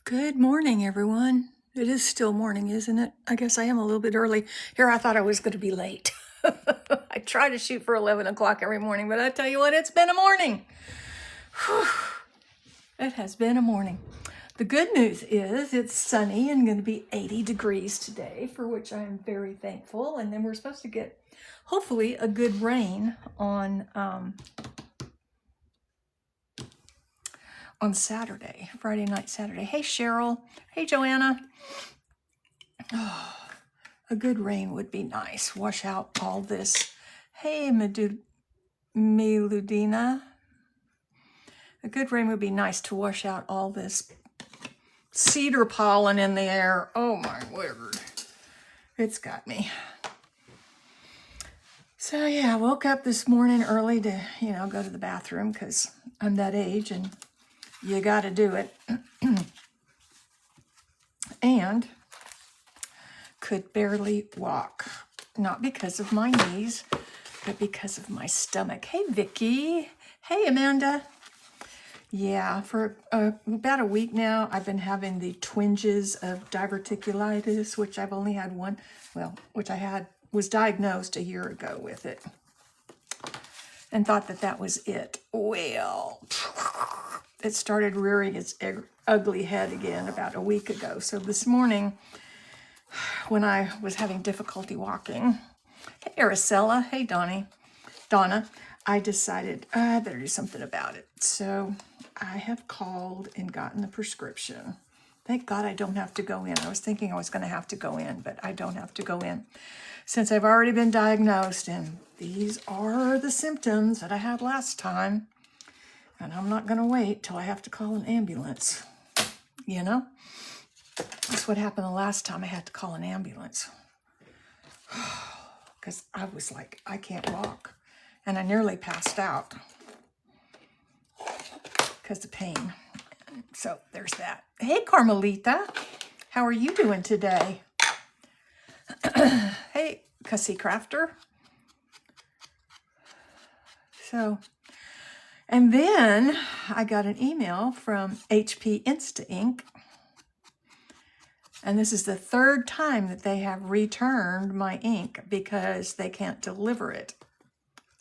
Good morning, everyone. It is still morning, isn't it? I guess I am a little bit early. Here, I thought I was going to be late. I try to shoot for 11 o'clock every morning, but I tell you what, it's been a morning. Whew. It has been a morning. The good news is it's sunny and going to be 80 degrees today, for which I am very thankful. And then we're supposed to get, hopefully, a good rain on Saturday, Friday night, Saturday. Hey, Cheryl. Hey, Joanna. Oh, a good rain would be nice. Wash out all this. Hey, Miludina. A good rain would be nice to wash out all this cedar pollen in the air. Oh, my word. It's got me. So, yeah, I woke up this morning early to, go to the bathroom because I'm that age and you got to do it. And could barely walk. Not because of my knees, but because of my stomach. Hey, Vicki. Hey, Amanda. Yeah, for about a week now, I've been having the twinges of diverticulitis, which I've only had one, which was diagnosed a year ago with it and thought that was it. Well, it started rearing its ugly head again about a week ago. So this morning, when I was having difficulty walking, hey, Araceli, hey, Donna, I decided I better do something about it. So I have called and gotten the prescription. Thank God I don't have to go in. I was thinking I was going to have to go in, but I don't have to go in since I've already been diagnosed, and these are the symptoms that I had last time, and I'm not going to wait till I have to call an ambulance, That's what happened the last time I had to call an ambulance. Because I was like, I can't walk. And I nearly passed out because of pain. So there's that. Hey, Carmelita. How are you doing today? Hey, Cussy Crafter. So, and then I got an email from HP Insta Ink. And this is the third time that they have returned my ink because they can't deliver it.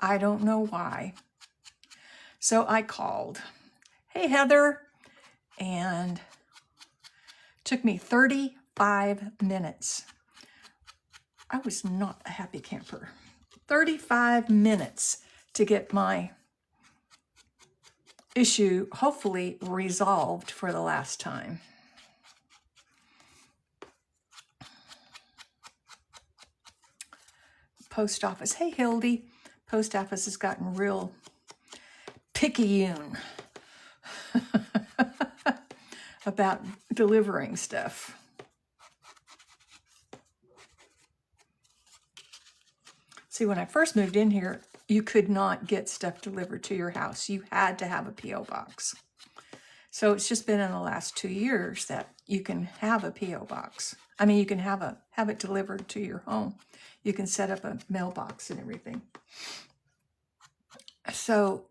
I don't know why. So I called. Hey, Heather. And it took me 35 minutes. I was not a happy camper. 35 minutes to get my issue hopefully resolved for the last time. Post office. Hey, Hildy. Post office has gotten real picayune about delivering stuff. See, when I first moved in here, you could not get stuff delivered to your house. You had to have a P.O. box. So it's just been in the last 2 years that you can have a P.O. box. I mean, you can have it delivered to your home. You can set up a mailbox and everything. So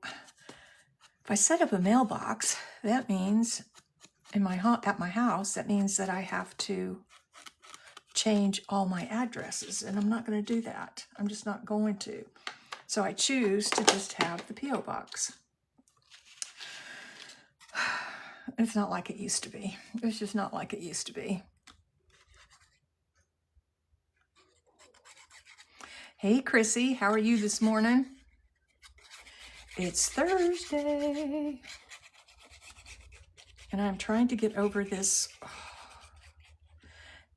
if I set up a mailbox, that means at my house, that means that I have to change all my addresses, and I'm not going to do that. I'm just not going to. So I choose to just have the P.O. box. It's not like it used to be. It's just not like it used to be. Hey, Chrissy, how are you this morning? It's Thursday. And I'm trying to get over this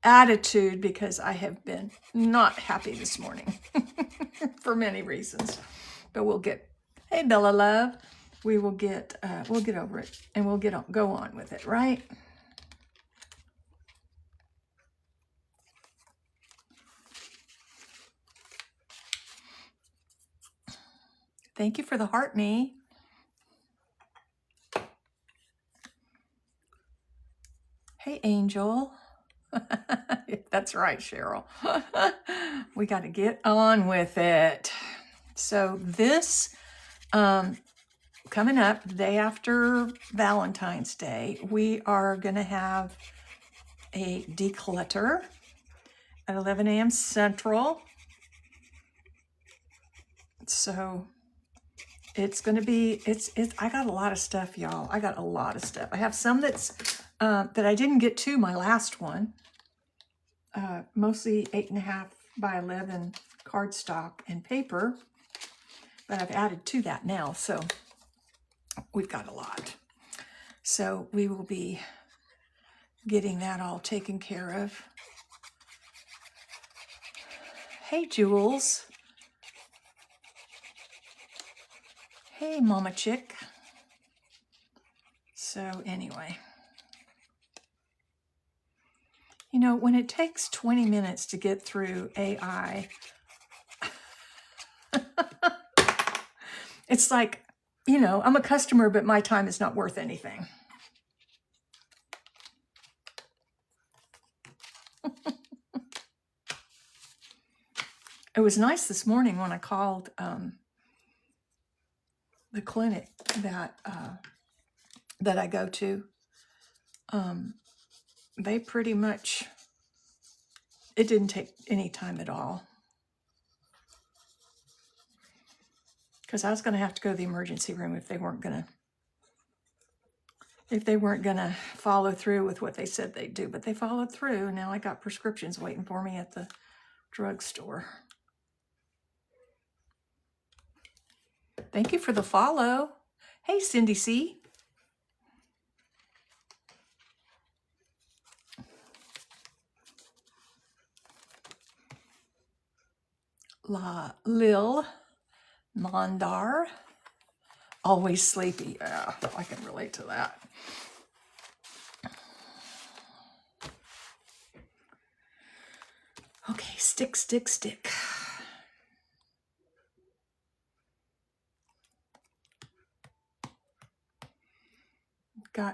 attitude because I have been not happy this morning for many reasons. But hey, Bella Love, we'll get over it and we'll go on with it, right? Thank you for the heart, me. Hey, Angel. That's right, Cheryl. We got to get on with it. So this coming up, the day after Valentine's Day, we are going to have a declutter at 11 a.m. Central. So it's going to be, I got a lot of stuff, y'all. I got a lot of stuff. I have some that's, that I didn't get to my last one. Mostly 8.5 by 11 cardstock and paper. But I've added to that now. So we've got a lot. So we will be getting that all taken care of. Hey, Jules. Hey, Mama Chick. So anyway, you know, when it takes 20 minutes to get through AI, it's like, you know, I'm a customer, but my time is not worth anything. It was nice this morning when I called the clinic that I go to. They pretty much, it didn't take any time at all. Because I was going to have to go to the emergency room if they weren't going to follow through with what they said they'd do. But they followed through. Now I got prescriptions waiting for me at the drugstore. Thank you for the follow. Hey, Cindy C. Lil Mondar. Always sleepy. Yeah, I can relate to that. Okay, stick, stick, stick.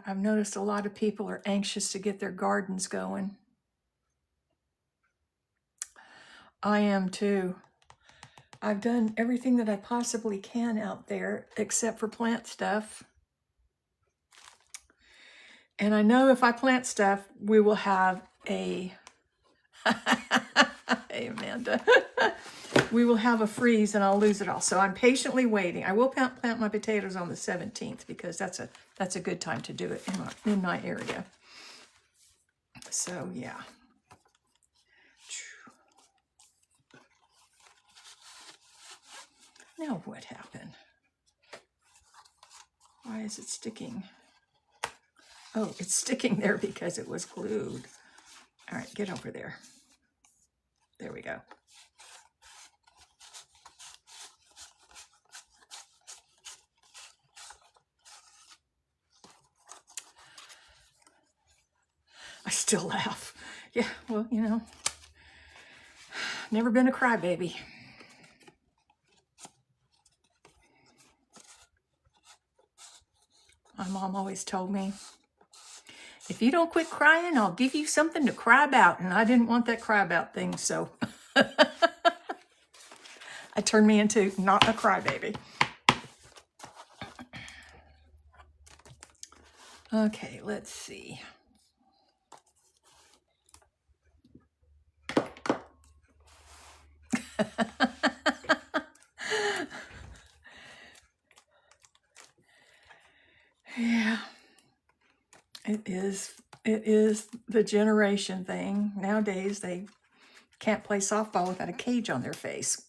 I've noticed a lot of people are anxious to get their gardens going. I am too. I've done everything that I possibly can out there except for plant stuff. And I know if I plant stuff, we will have a... Hey, Amanda. We will have a freeze and I'll lose it all. So I'm patiently waiting. I will plant my potatoes on the 17th because that's a good time to do it in my area. So yeah. Now what happened? Why is it sticking? Oh, it's sticking there because it was glued. All right, get over there. There we go. I still laugh. Yeah, well, you know, never been a crybaby. My mom always told me, if you don't quit crying, I'll give you something to cry about. And I didn't want that cry about thing, so I turned me into not a crybaby. Okay, let's see. Yeah, it is the generation thing. Nowadays, they can't play softball without a cage on their face.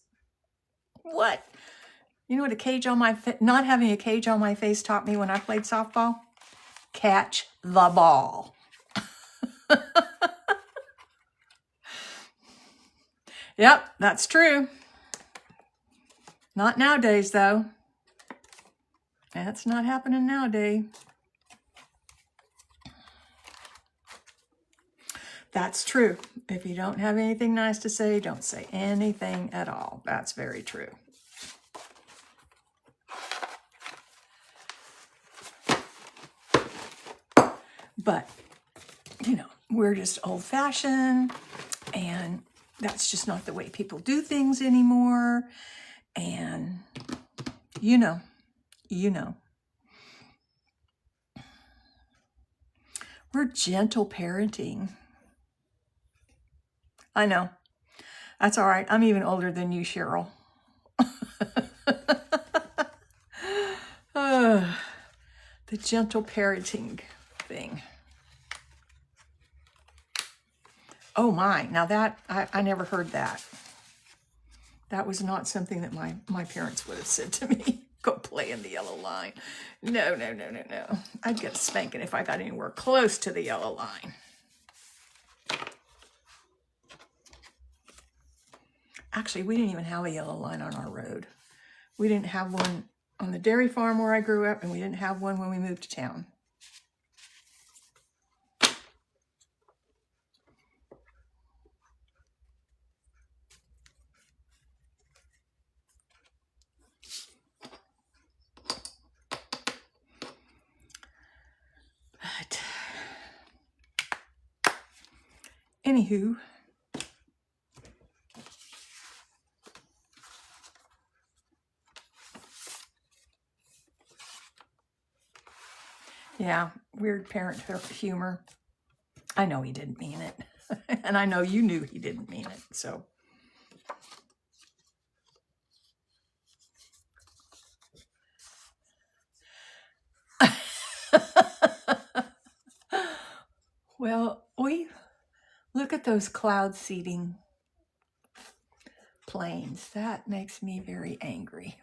What? You know what a cage on my not having a cage on my face taught me when I played softball? Catch the ball. Yep, that's true. Not nowadays, though. That's not happening nowadays. That's true. If you don't have anything nice to say, don't say anything at all. That's very true. But, you know, we're just old-fashioned, and that's just not the way people do things anymore. And, you know. We're gentle parenting. I know. That's all right. I'm even older than you, Cheryl. The gentle parenting thing. Oh my, now that, I never heard that. That was not something that my parents would have said to me. Go play in the yellow line. No, no, no, no, no. I'd get a spanking if I got anywhere close to the yellow line. Actually, we didn't even have a yellow line on our road. We didn't have one on the dairy farm where I grew up, and we didn't have one when we moved to town. But anywho, yeah, weird parent humor. I know he didn't mean it. And I know you knew he didn't mean it, so. Well, we look at those cloud seeding planes. That makes me very angry.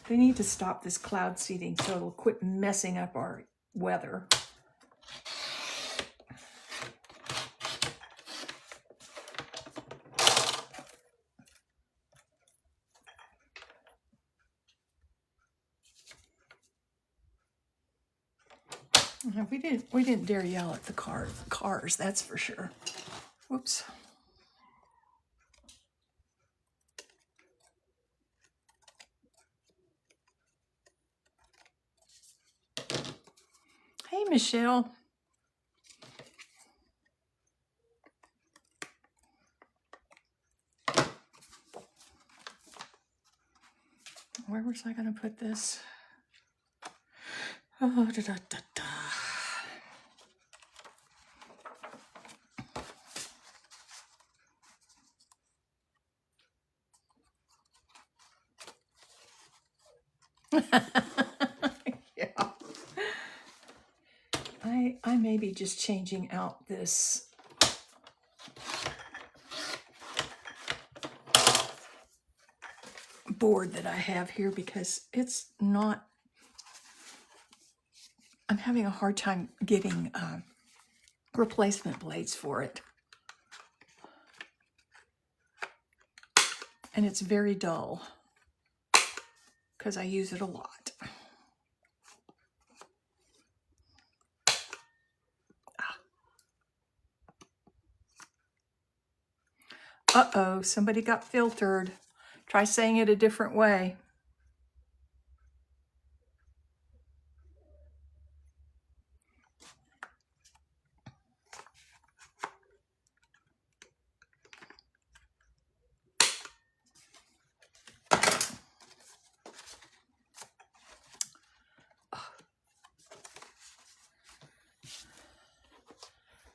They need to stop this cloud seeding so it'll quit messing up our weather. We didn't dare yell at the cars, that's for sure. Whoops. Hey, Michelle. Where was I going to put this? Oh, da, da, da, da. Yeah. I may be just changing out this board that I have here because it's not, I'm having a hard time getting replacement blades for it. And it's very dull because I use it a lot. Uh-oh, somebody got filtered. Try saying it a different way.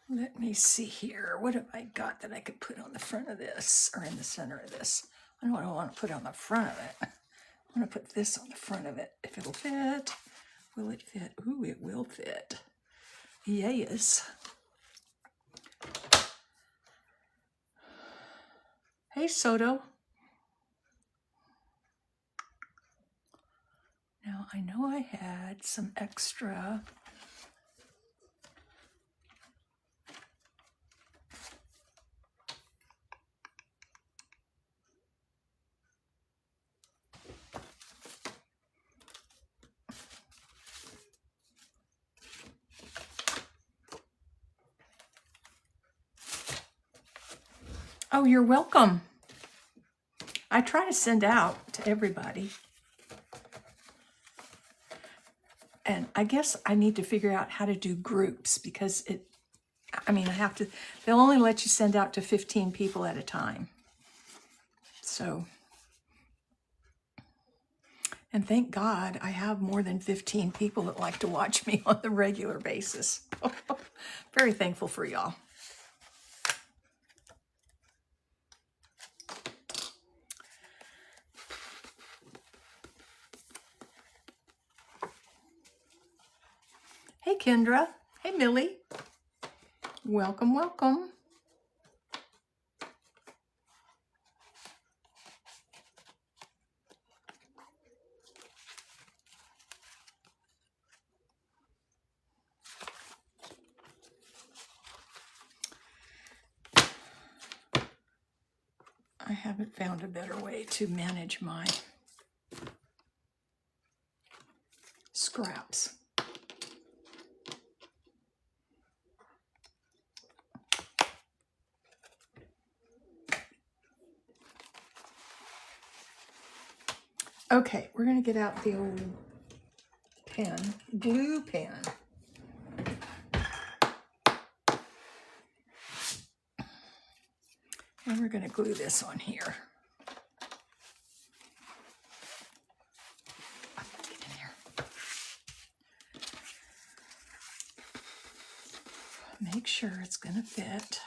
Let me see here. What have I got that I could put on the front of this or in the center of this? I don't know what I want to put on the front of it. I want to put this on the front of it. If it'll fit. Will it fit? Ooh, it will fit. Yes. Hey, Soto. Now, I know I had some extra. Oh, you're welcome. I try to send out to everybody. And I guess I need to figure out how to do groups because they'll only let you send out to 15 people at a time. So, And thank God I have more than 15 people that like to watch me on a regular basis. Very thankful for y'all. Hey, Kendra. Hey, Millie. Welcome, welcome. I haven't found a better way to manage my scraps. Okay, we're going to get out the old pen, glue pen. And we're going to glue this on here. Get in there. Make sure it's going to fit.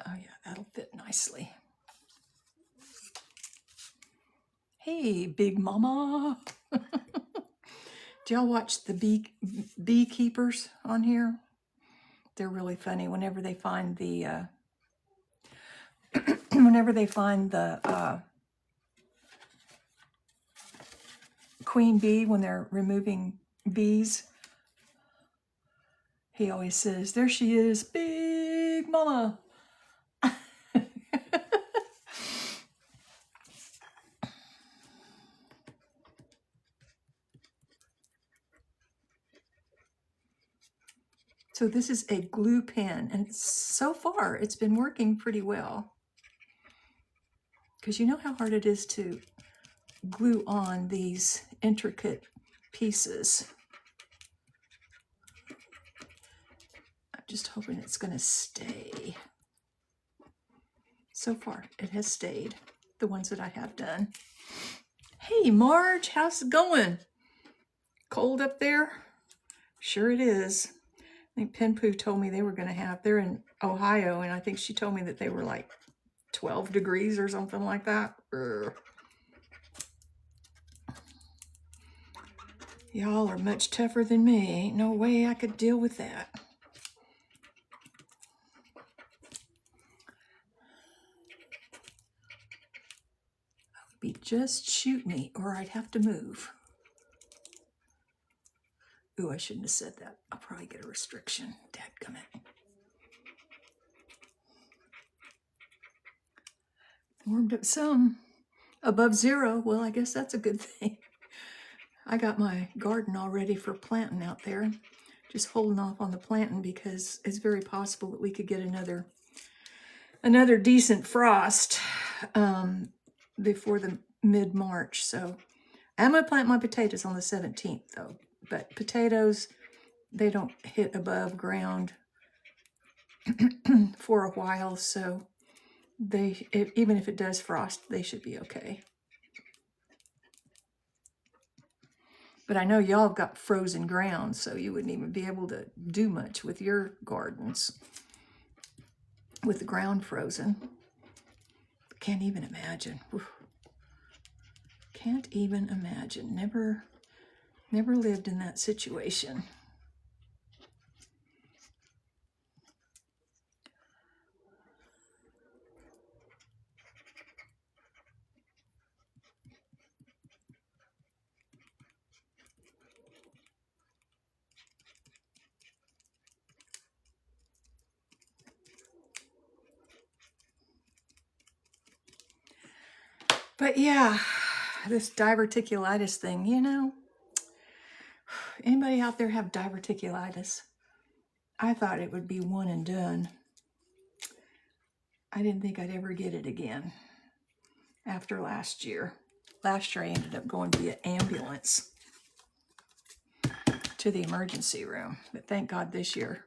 Oh yeah, that'll fit nicely. Hey, Big Mama. Do y'all watch the beekeepers on here? They're really funny. Whenever they find the queen bee, when they're removing bees, he always says, "There she is, Big Mama." So this is a glue pen, and so far it's been working pretty well. Because you know how hard it is to glue on these intricate pieces. I'm just hoping it's going to stay. So far it has stayed, the ones that I have done. Hey Marge, how's it going? Cold up there? Sure it is. I think Penpoo told me they were going to have, they're in Ohio, and I think she told me that they were like 12 degrees or something like that. Y'all are much tougher than me. Ain't no way I could deal with that. That would be just shoot me, or I'd have to move. Ooh, I shouldn't have said that. I'll probably get a restriction. Dadgummit. Warmed up some. Above zero. Well, I guess that's a good thing. I got my garden all ready for planting out there. Just holding off on the planting because it's very possible that we could get another decent frost before the mid-March. So I'm going to plant my potatoes on the 17th though. But potatoes, they don't hit above ground for a while, so even if it does frost, they should be okay. But I know y'all have got frozen ground, so you wouldn't even be able to do much with your gardens with the ground frozen. Can't even imagine. Oof. Can't even imagine. Never lived in that situation. But yeah, this diverticulitis thing, you know, anybody out there have diverticulitis? I thought it would be one and done. I didn't think I'd ever get it again after last year. Last year I ended up going via ambulance to the emergency room. But thank God this year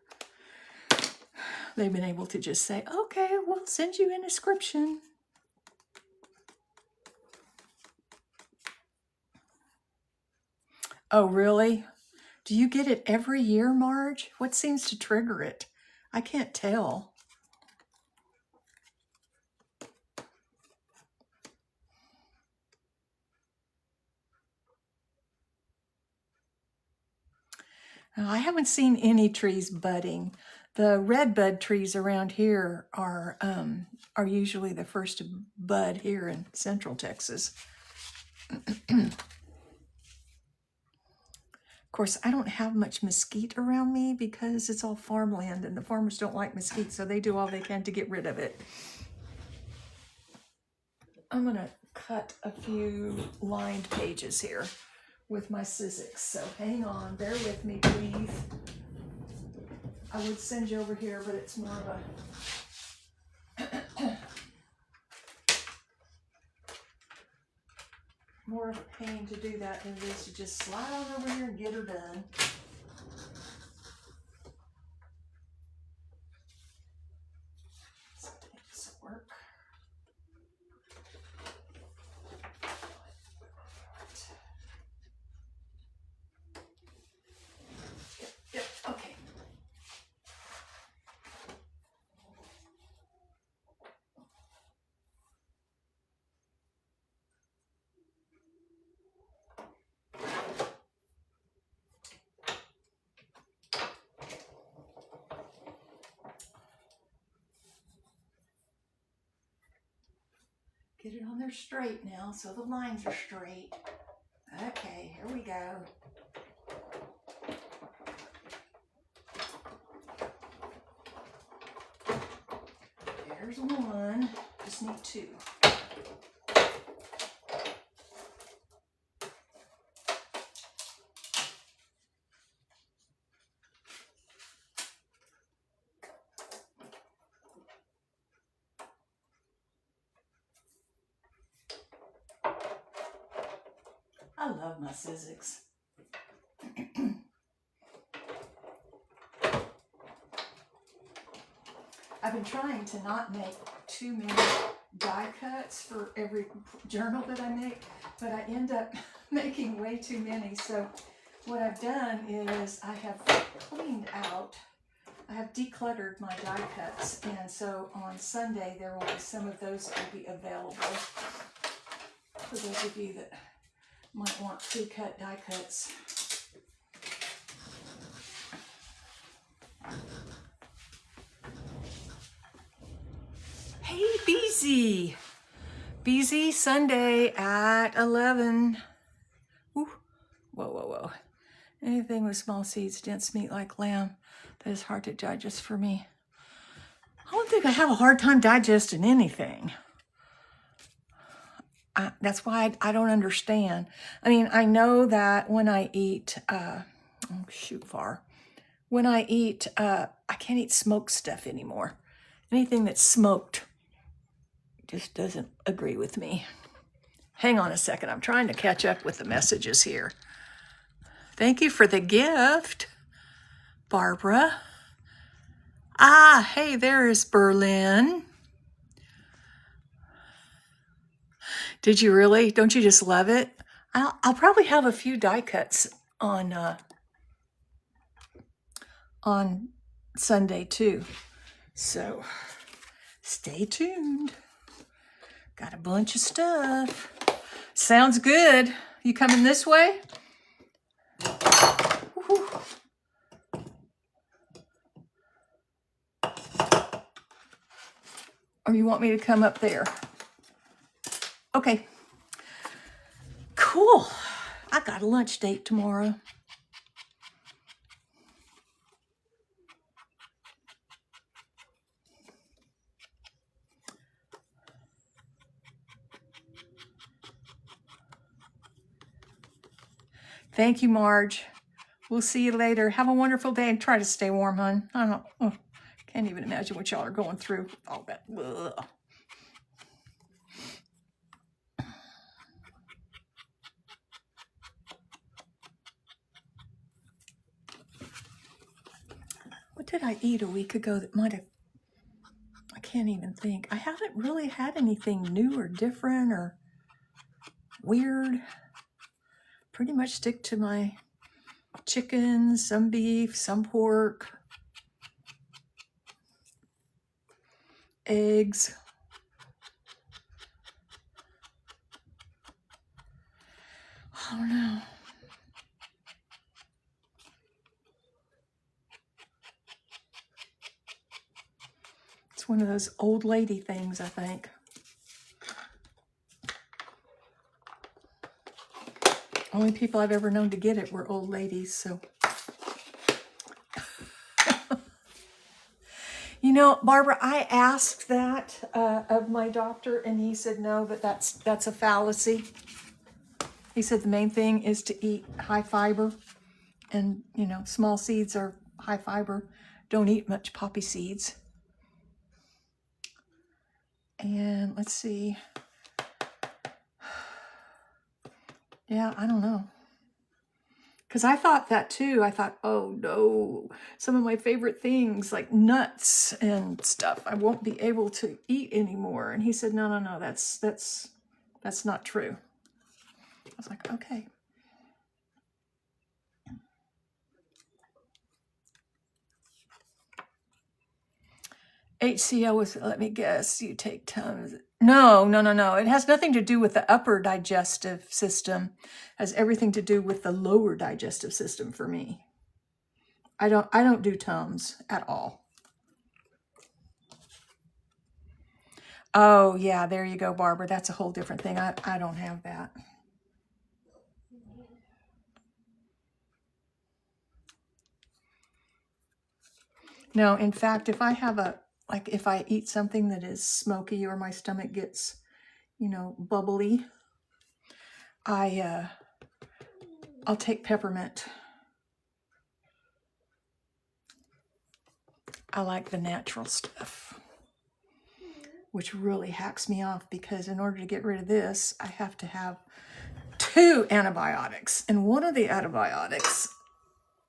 they've been able to just say, okay, we'll send you in a prescription. Oh, really? Do you get it every year, Marge? What seems to trigger it? I can't tell. I haven't seen any trees budding. The red bud trees around here are usually the first to bud here in Central Texas. Of course, I don't have much mesquite around me because it's all farmland and the farmers don't like mesquite, so they do all they can to get rid of it. I'm gonna cut a few lined pages here with my Sizzix, so hang on, bear with me, please. I would send you over here, but it's more of a pain to do that than it is to just slide on over here and get her done. So takes work. Yep, okay. Get it on there straight now, so the lines are straight. Okay, here we go. There's one, just need two. I love my Sizzix. I've been trying to not make too many die cuts for every journal that I make, but I end up making way too many. So what I've done is I have cleaned out, I have decluttered my die cuts, and so on Sunday there will be some of those that will be available for those of you that might want pre-cut die cuts. Hey, BZ! BZ, Sunday at 11. Ooh. Whoa, whoa, whoa. Anything with small seeds, dense meat like lamb, that is hard to digest for me. I don't think I have a hard time digesting anything. That's why I don't understand. I mean, I know that when I eat, when I eat, I can't eat smoked stuff anymore. Anything that's smoked just doesn't agree with me. Hang on a second. I'm trying to catch up with the messages here. Thank you for the gift, Barbara. Ah, hey, there's Berlin. Did you really? Don't you just love it? I'll probably have a few die cuts on Sunday too. So stay tuned. Got a bunch of stuff. Sounds good. You coming this way? Woo-hoo. Or you want me to come up there? Okay. Cool. I got a lunch date tomorrow. Thank you, Marge. We'll see you later. Have a wonderful day and try to stay warm, hon. I don't, can't even imagine what y'all are going through. All that. Ugh. What did I eat a week ago that might have, I can't even think. I haven't really had anything new or different or weird. pretty much stick to my chicken, some beef, some pork, eggs. Oh no. It's one of those old lady things, I think. Only people I've ever known to get it were old ladies, so. You know, Barbara, I asked that of my doctor, and he said no, but that's a fallacy. He said the main thing is to eat high fiber, and you know, small seeds are high fiber. Don't eat much poppy seeds. And let's see. Yeah, I don't know. Because I thought that too. I thought, oh no, some of my favorite things like nuts and stuff, I won't be able to eat anymore. And he said, no, that's not true. I was like, okay. HCL was, let me guess, you take Tums. No. It has nothing to do with the upper digestive system. It has everything to do with the lower digestive system for me. I don't do Tums at all. Oh yeah, there you go, Barbara. That's a whole different thing. I don't have that. No, in fact, if I have if I eat something that is smoky or my stomach gets, you know, bubbly, I'll take peppermint. I like the natural stuff, which really hacks me off because in order to get rid of this, I have to have 2 antibiotics. And one of the antibiotics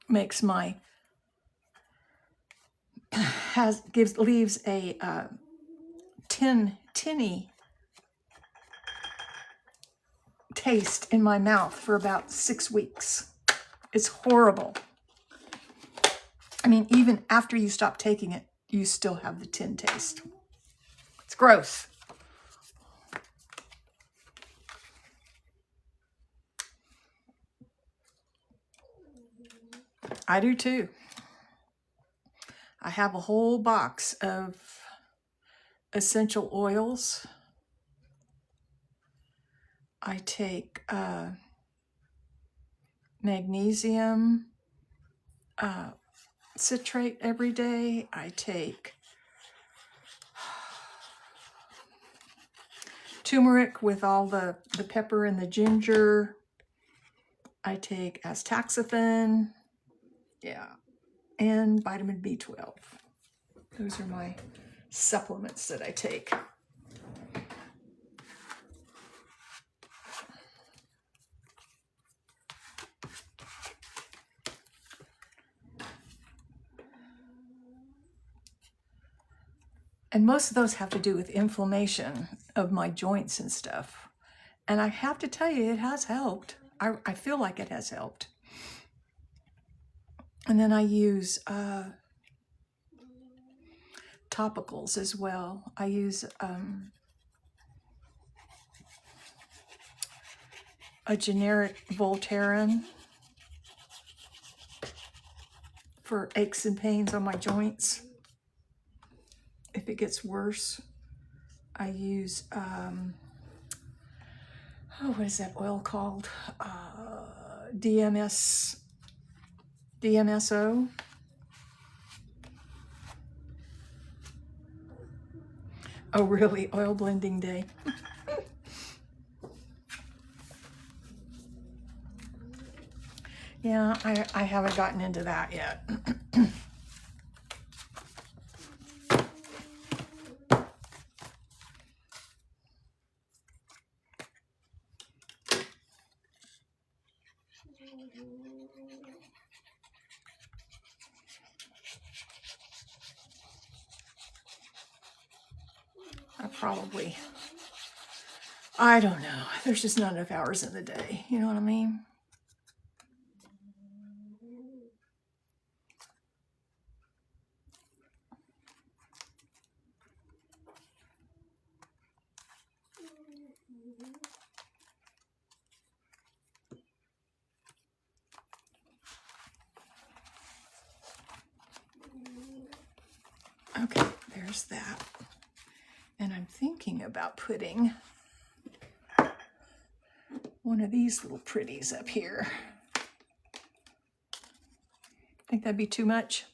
makes my, leaves a tinny taste in my mouth for about 6 weeks. It's horrible. I mean, even after you stop taking it, you still have the tin taste. It's gross. I do too. I have a whole box of essential oils. I take magnesium citrate every day. I take turmeric with all the pepper and the ginger. I take astaxanthin. Yeah. And vitamin B12. Those are my supplements that I take. And most of those have to do with inflammation of my joints and stuff. And I have to tell you, it has helped. I feel like it has helped. And then I use topicals as well. I use a generic Voltaren for aches and pains on my joints. If it gets worse, I use, what is that oil called? DMSO. Oh, really? Oil blending day. Yeah, I haven't gotten into that yet. I don't know. There's just not enough hours in the day. You know what I mean? there's that. And I'm thinking about putting one of these little pretties up here. Think that'd be too much?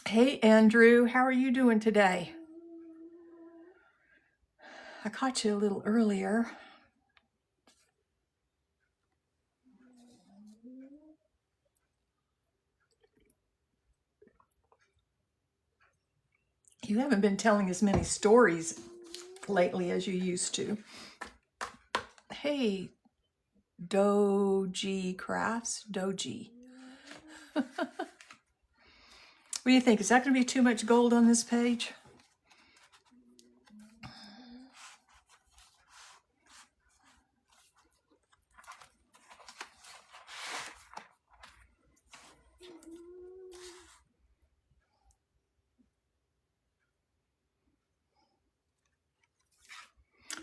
Hey, Andrew, how are you doing today? I caught you a little earlier. You haven't been telling as many stories lately as you used to. Hey, Doji Crafts, Doji. What do you think? Is that going to be too much gold on this page?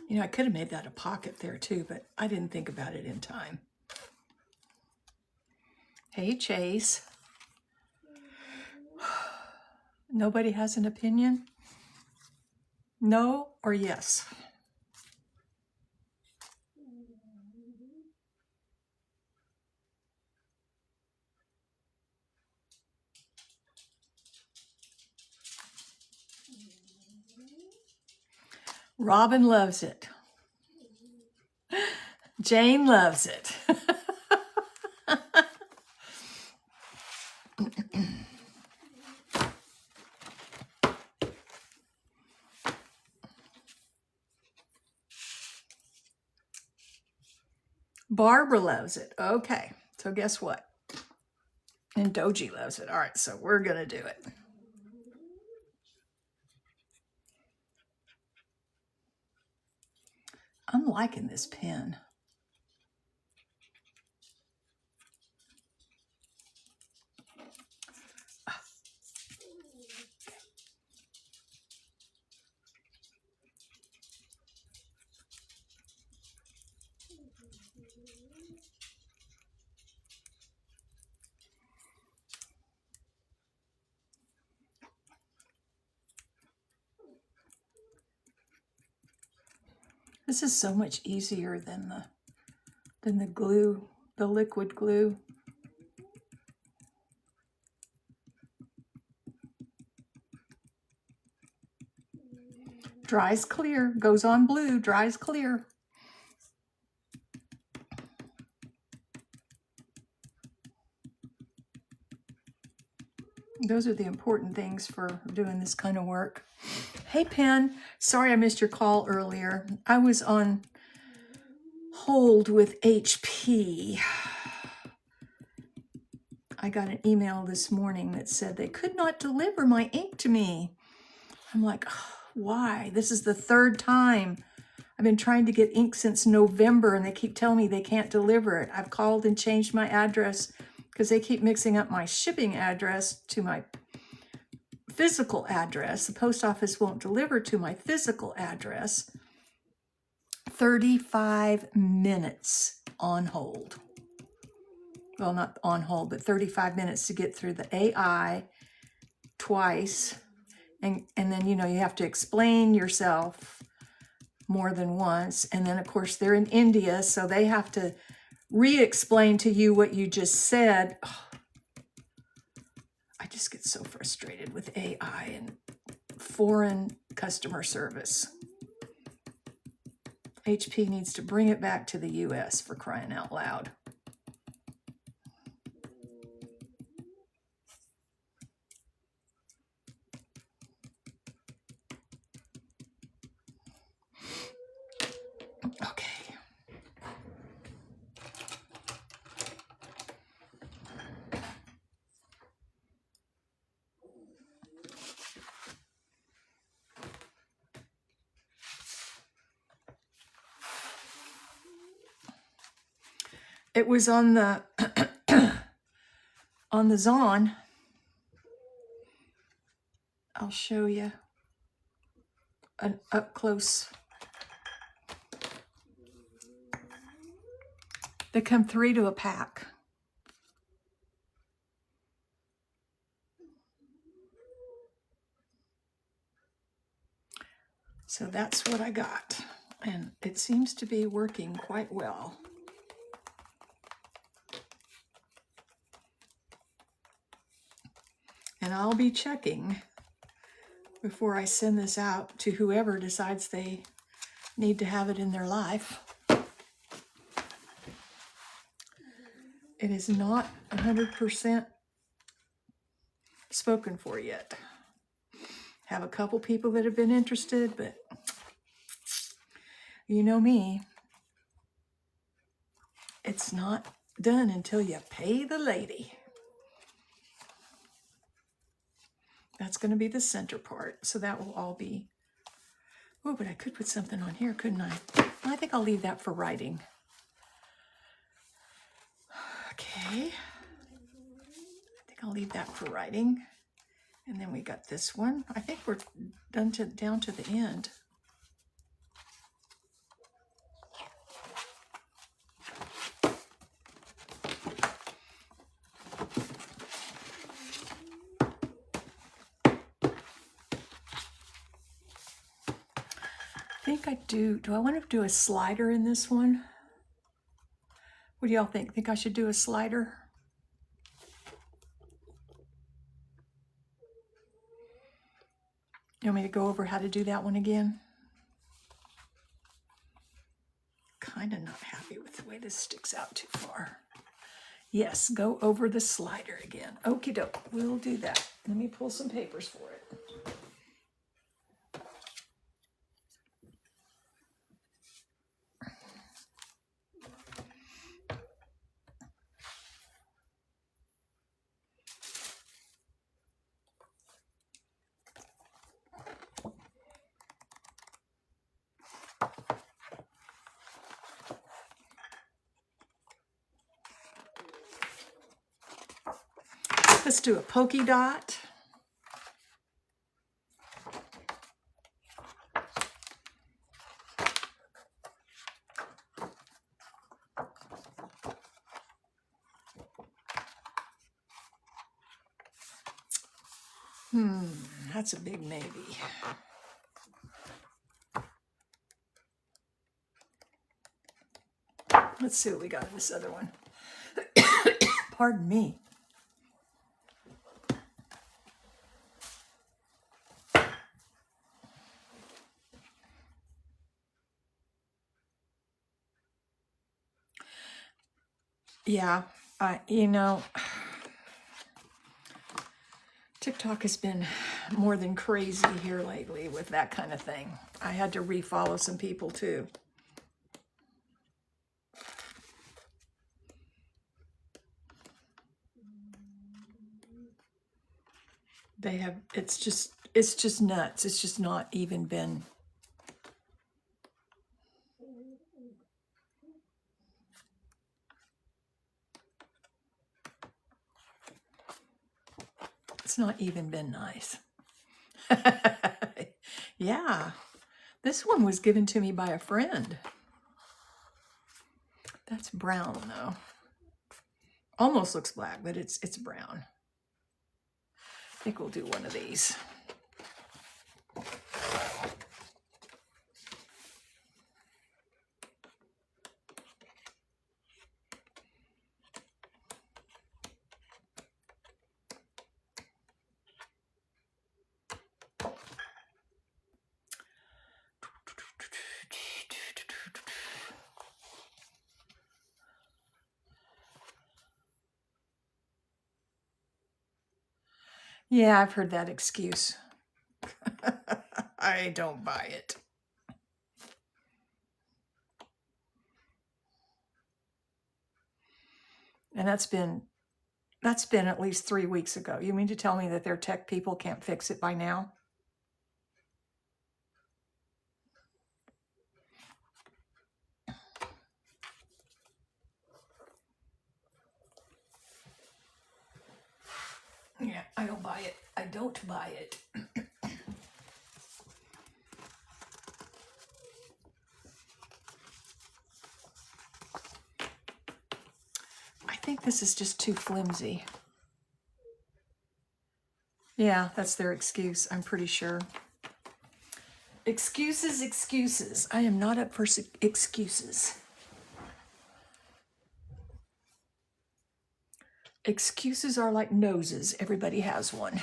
You know, I could have made that a pocket there too, but I didn't think about it in time. Hey, Chase. Nobody has an opinion? No or yes? Robin loves it. Jane loves it. Barbara loves it. Okay, so guess what? And Doji loves it. All right, so we're going to do it. I'm liking this pen. This is so much easier than the glue, the liquid glue. Dries clear, goes on blue, dries clear. Those are the important things for doing this kind of work. Hey, Pen, sorry I missed your call earlier. I was on hold with HP. I got an email this morning that said they could not deliver my ink to me. I'm like, oh, why? This is the third time. I've been trying to get ink since November and they keep telling me they can't deliver it. I've called and changed my address because they keep mixing up my shipping address to my physical address. The post office won't deliver to my physical address. 35 minutes on hold. Well, not on hold, but 35 minutes to get through the AI twice. And then, you know, you have to explain yourself more than once. And then, of course, they're in India, so they have to re-explain to you what you just said. Oh, I just get so frustrated with AI and foreign customer service. HP needs to bring it back to the US, for crying out loud. Okay. It was on the on the Zon. I'll show you an up close. They come 3 to a pack. So that's what I got. And it seems to be working quite well. And I'll be checking before I send this out to whoever decides they need to have it in their life. It is not 100% spoken for yet. Have a couple people that have been interested, but you know me, it's not done until you pay the lady. That's going to be the center part. So that will all be, oh, but I could put something on here, couldn't I? I think I'll leave that for writing. Okay. I think I'll leave that for writing. And then we got this one. I think we're down to the end. I think I do I want to do a slider in this one? What do y'all think? Think I should do a slider? You want me to go over how to do that one again? Kind of not happy with the way this sticks out too far. Yes, go over the slider again. Okie doke, we'll do that. Let me pull some papers for it. Let's do a polka dot. That's a big maybe. Let's see what we got in this other one. Pardon me. Yeah, you know, TikTok has been more than crazy here lately with that kind of thing. I had to refollow some people too. They have, it's just nuts. It's just not even been. It's not even been nice. Yeah, this one was given to me by a friend. That's brown though. Almost looks black, but it's brown. I think we'll do one of these. Yeah, I've heard that excuse. I don't buy it. And that's been at least 3 weeks ago. You mean to tell me that their tech people can't fix it by now? Yeah, I don't buy it. I don't buy it. I think this is just too flimsy. Yeah, that's their excuse, I'm pretty sure. Excuses, excuses. I am not up for excuses. Excuses are like noses. Everybody has one.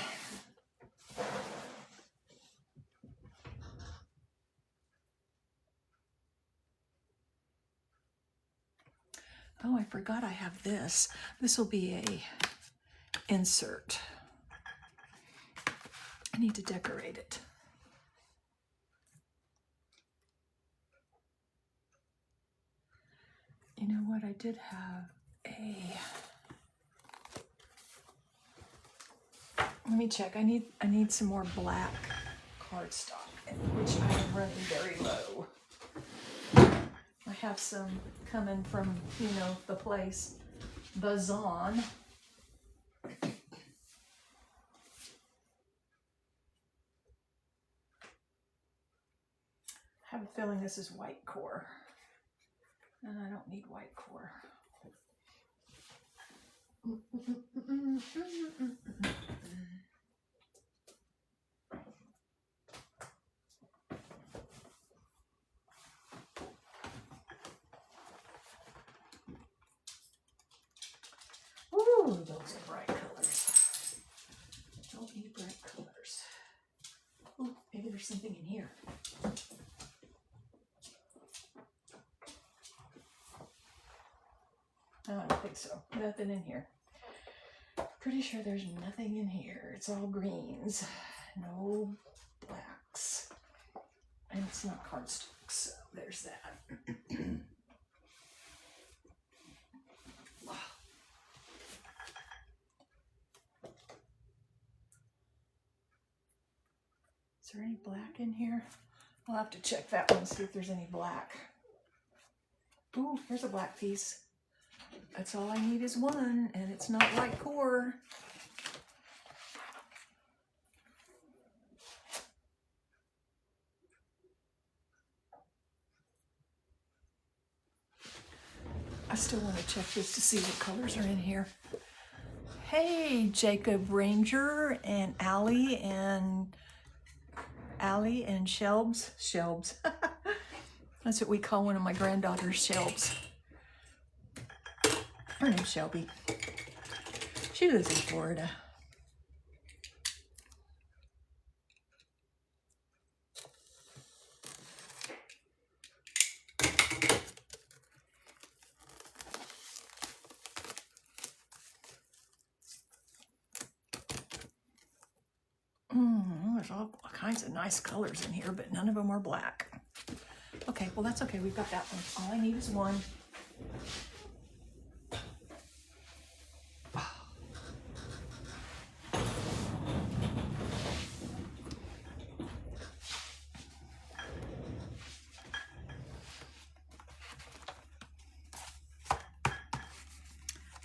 Oh, I forgot I have this. This will be a insert. I need to decorate it. You know what? I did have a... Let me check. I need some more black cardstock, which I am running very low. I have some coming from, you know, the place, Bazan. I have a feeling this is white core, and I don't need white core. Ooh, those are bright colors. Don't need bright colors. Ooh, maybe there's something in here. I don't think so. Nothing in here. Pretty sure there's nothing in here. It's all greens. No blacks. And it's not cardstock, so there's that. Is there any black in here? I'll have to check that one, see if there's any black. Ooh, here's a black piece. That's all I need is one, and it's not white core. I still want to check this to see what colors are in here. Hey, Jacob Ranger and Allie and Shelbs. Shelbs. That's what we call one of my granddaughters, Shelbs. Her name's Shelby. She lives in Florida. There's all kinds of nice colors in here, but none of them are black. Okay, well that's okay. We've got that one. All I need is one.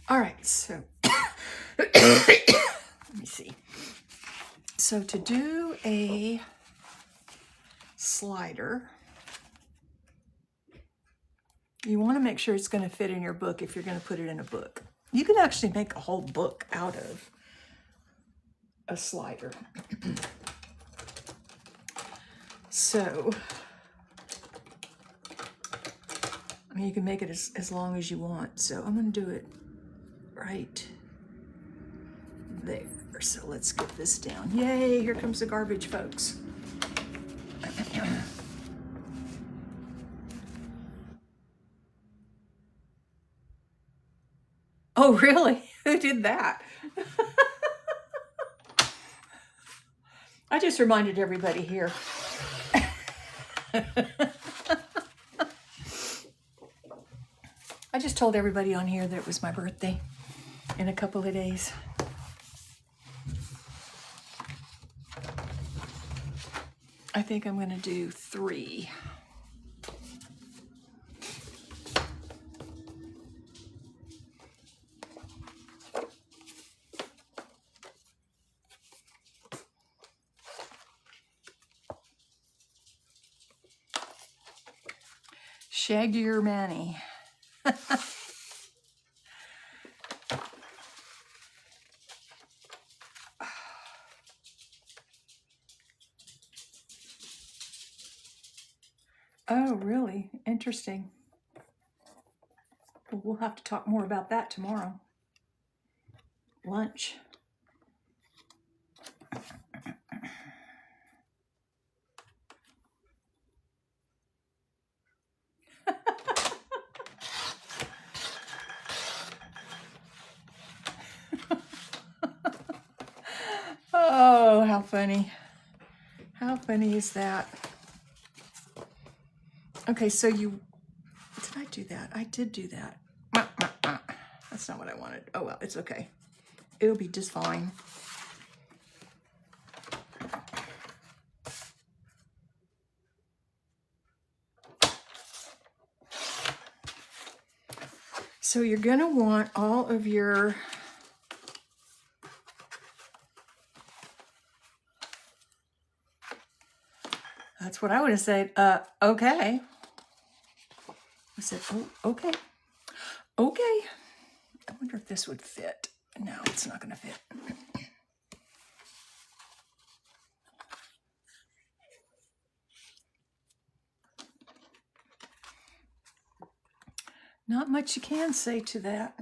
All right, so let me see. So to do a slider, you want to make sure it's going to fit in your book if you're going to put it in a book. You can actually make a whole book out of a slider. So, I mean, you can make it as long as you want. So I'm going to do it right there. So let's get this down. Yay, here comes the garbage, folks. Oh, really? Who did that? I just reminded everybody here. I just told everybody on here that it was my birthday in a couple of days. I think I'm going to do 3. Shaggier Manny. Oh, really? Interesting. Well, we'll have to talk more about that tomorrow. Lunch. Oh, how funny. How funny is that? Okay, so did I do that? I did do that. That's not what I wanted. Oh, well, it's okay. It'll be just fine. So you're going to want all of your that's what I would have said. Okay. I said, oh, okay. Okay. I wonder if this would fit. No, it's not going to fit. Not much you can say to that.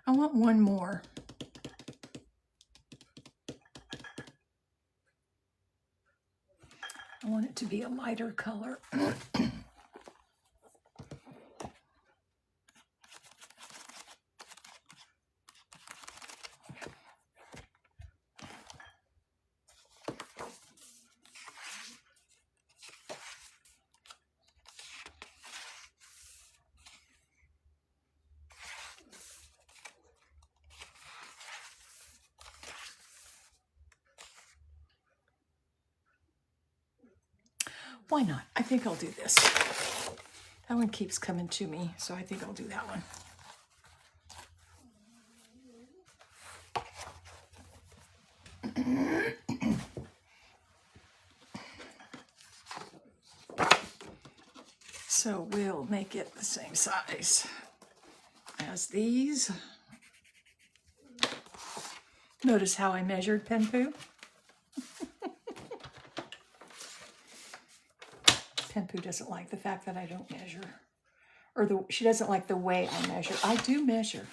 I want one more. I want it to be a lighter color. Why not? I think I'll do this. That one keeps coming to me, so I think I'll do that one. So we'll make it the same size as these. Notice how I measured Pen Poo? Pen Poo doesn't like the fact that I don't measure. Or she doesn't like the way I measure. I do measure.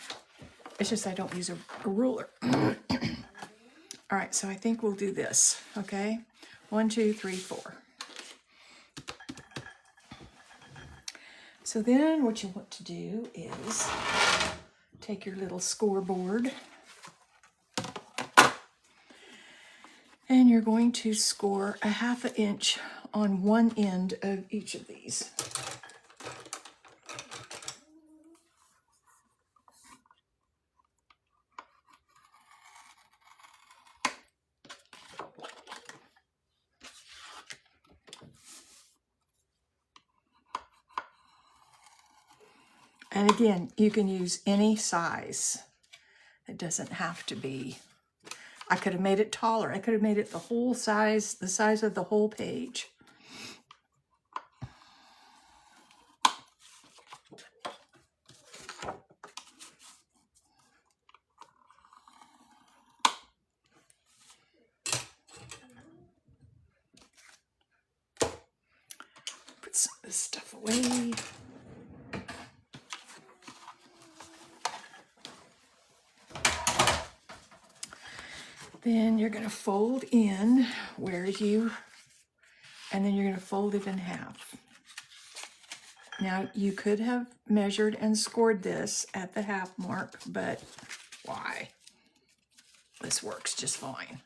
It's just I don't use a ruler. All right, so I think we'll do this, okay? 1, 2, 3, 4. So then what you want to do is take your little scoreboard and you're going to score a 1/2 inch on one end of each of these. And again, you can use any size. It doesn't have to be. I could have made it taller. I could have made it the whole size, the size of the whole page. Put some of this stuff away. Then you're going to fold in and then you're going to fold it in half. Now you could have measured and scored this at the 1/2 mark, but why? This works just fine.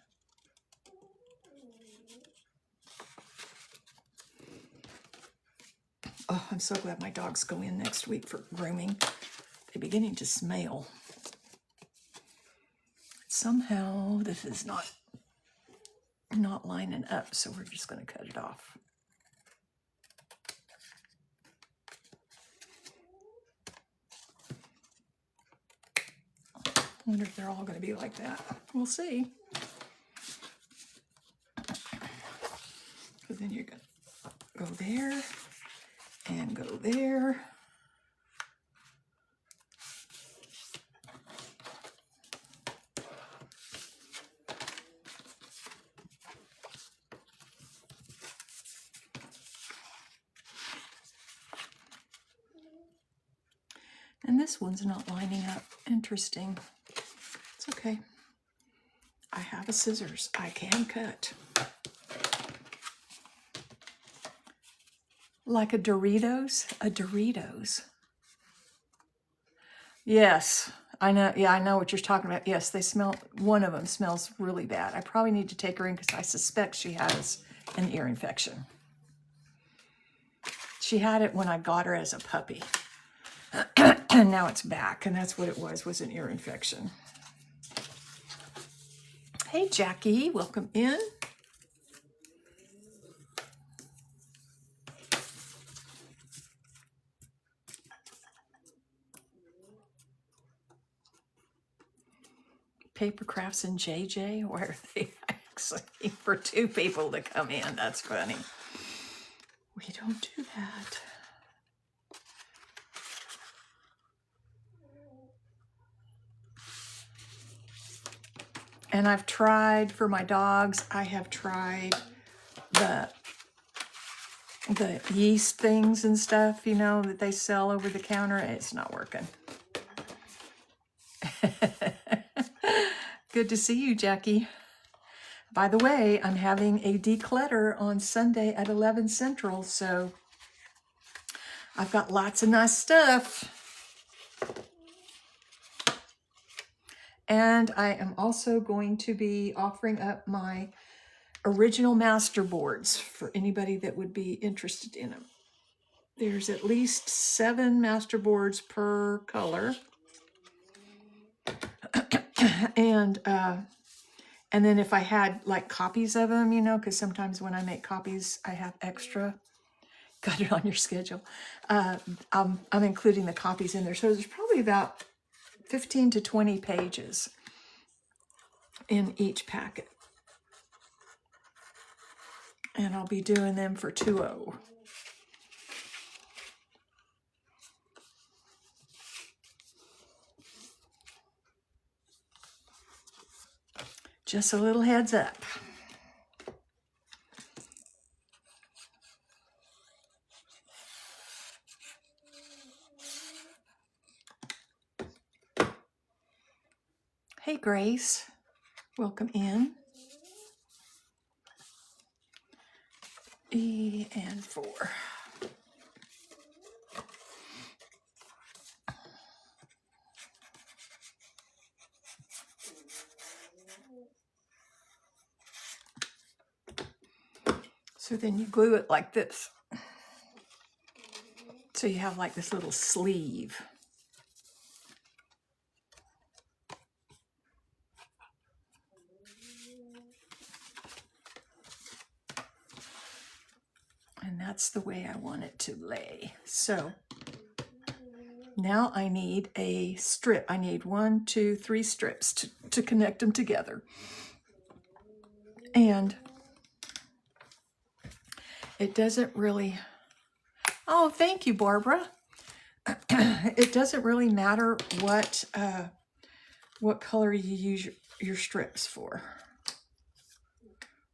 Oh, I'm so glad my dogs go in next week for grooming. They're beginning to smell. Somehow this is not lining up, so we're just going to cut it off. I wonder if they're all going to be like that. We'll see. Because then you're going to go there and go there. And this one's not lining up. Interesting. It's okay. I have a scissors. I can cut. Like a Doritos? A Doritos. Yes, I know. Yeah, I know what you're talking about. Yes, they smell, one of them smells really bad. I probably need to take her in because I suspect she has an ear infection. She had it when I got her as a puppy. And now it's back, and that's what it was an ear infection. Hey, Jackie, welcome in. Paper Crafts and JJ, why are they asking for two people to come in? That's funny. We don't do that. And I've tried for my dogs, I have tried the yeast things and stuff, you know, that they sell over the counter. It's not working. Good to see you, Jackie. By the way, I'm having a declutter on Sunday at 11 Central, so I've got lots of nice stuff. And I am also going to be offering up my original master boards for anybody that would be interested in them. There's at least 7 master boards per color. And then if I had like copies of them, you know, because sometimes when I make copies, I have extra. Got it on your schedule. I'm including the copies in there. So there's probably about 15 to 20 pages in each packet. And I'll be doing them for $2.00. Just a little heads up. Hey, Grace. Welcome in. E and 4. So then you glue it like this. So you have like this little sleeve. And that's the way I want it to lay. So now I need a strip. I need 1, 2, 3 strips to connect them together. And it doesn't really, oh, thank you, Barbara. It doesn't really matter what color you use your strips for,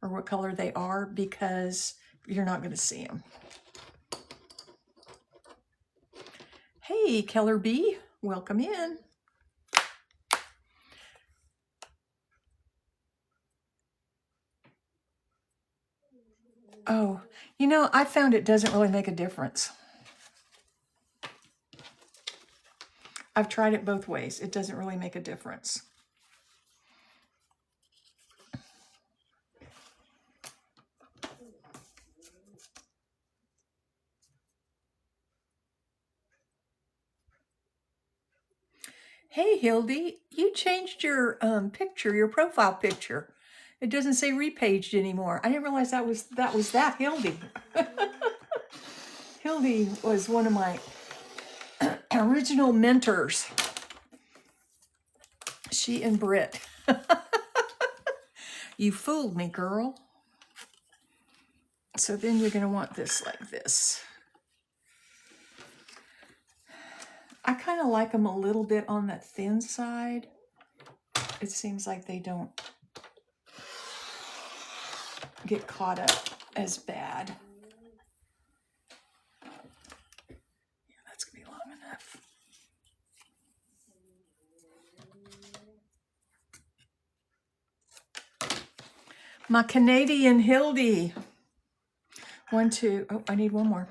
or what color they are, because you're not going to see them. Hey, Keller B, welcome in. Oh, you know, I found it doesn't really make a difference. I've tried it both ways. It doesn't really make a difference. Hey, Hildy, you changed your picture, your profile picture. It doesn't say repaged anymore. I didn't realize that was Hildy. Hildy was one of my original mentors. She and Britt. You fooled me, girl. So then you're going to want this like this. I kind of like them a little bit on the thin side. It seems like they don't get caught up as bad. Yeah, that's going to be long enough. My Canadian Hildy. 1, 2. Oh, I need one more.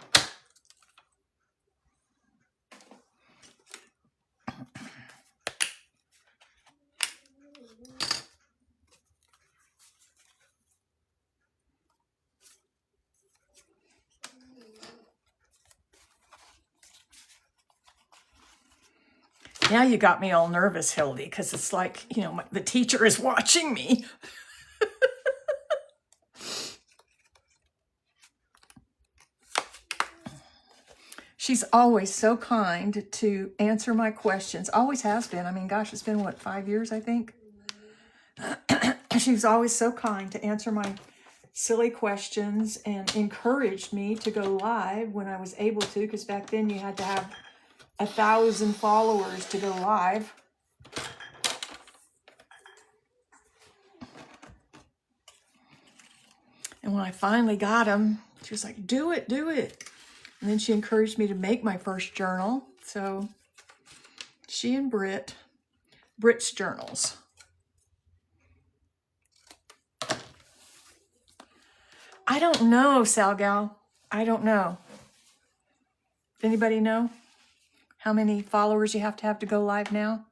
Now you got me all nervous, Hildy, because it's like, you know, the teacher is watching me. She's always so kind to answer my questions. Always has been. I mean, gosh, it's been, what, 5 years, I think? She's always so kind to answer my silly questions and encouraged me to go live when I was able to, because back then you had to have 1,000 followers to go live. And when I finally got them, she was like, do it, do it. And then she encouraged me to make my first journal. So she and Brit's journals. I don't know, Salgal. I don't know. Anybody know how many followers you have to go live now?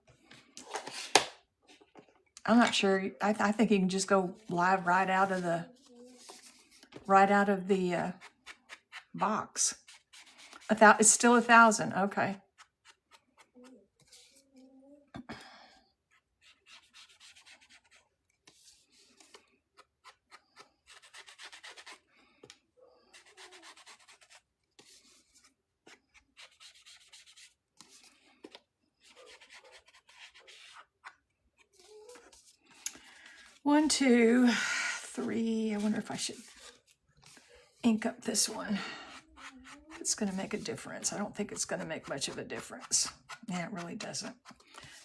I'm not sure. I think you can just go live right out of the box. It's still 1,000. Okay. One, 2, 3. I wonder if I should ink up this one. It's going to make a difference. I don't think it's going to make much of a difference. Yeah, it really doesn't.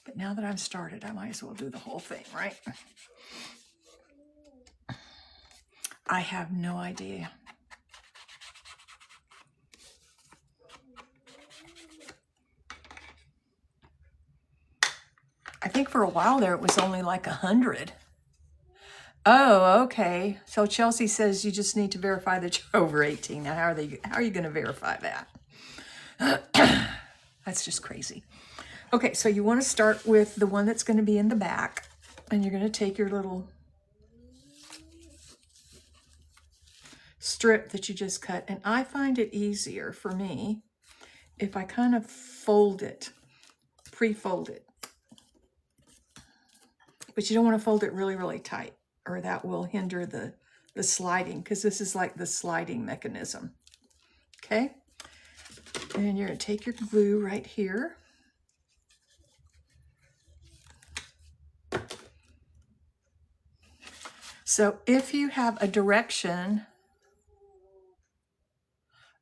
But now that I'm started, I might as well do the whole thing, right? I have no idea. I think for a while there it was only like 100. Oh, okay. So Chelsea says you just need to verify that you're over 18. Now, how are you going to verify that? That's just crazy. Okay, so you want to start with the one that's going to be in the back, and you're going to take your little strip that you just cut, and I find it easier for me if I kind of fold it, pre-fold it. But you don't want to fold it really, really tight, or that will hinder the sliding, because this is like the sliding mechanism. Okay? And you're going to take your glue right here. So if you have a direction...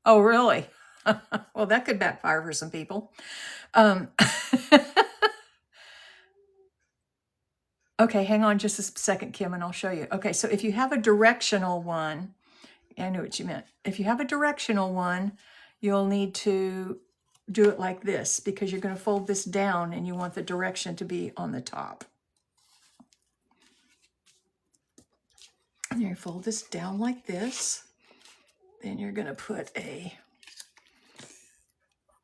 Oh, really? Well, that could backfire for some people. Okay, hang on just a second, Kim, and I'll show you. Okay, so if you have a directional one, I knew what you meant. If you have a directional one, you'll need to do it like this, because you're going to fold this down and you want the direction to be on the top. And you fold this down like this. Then you're going to put a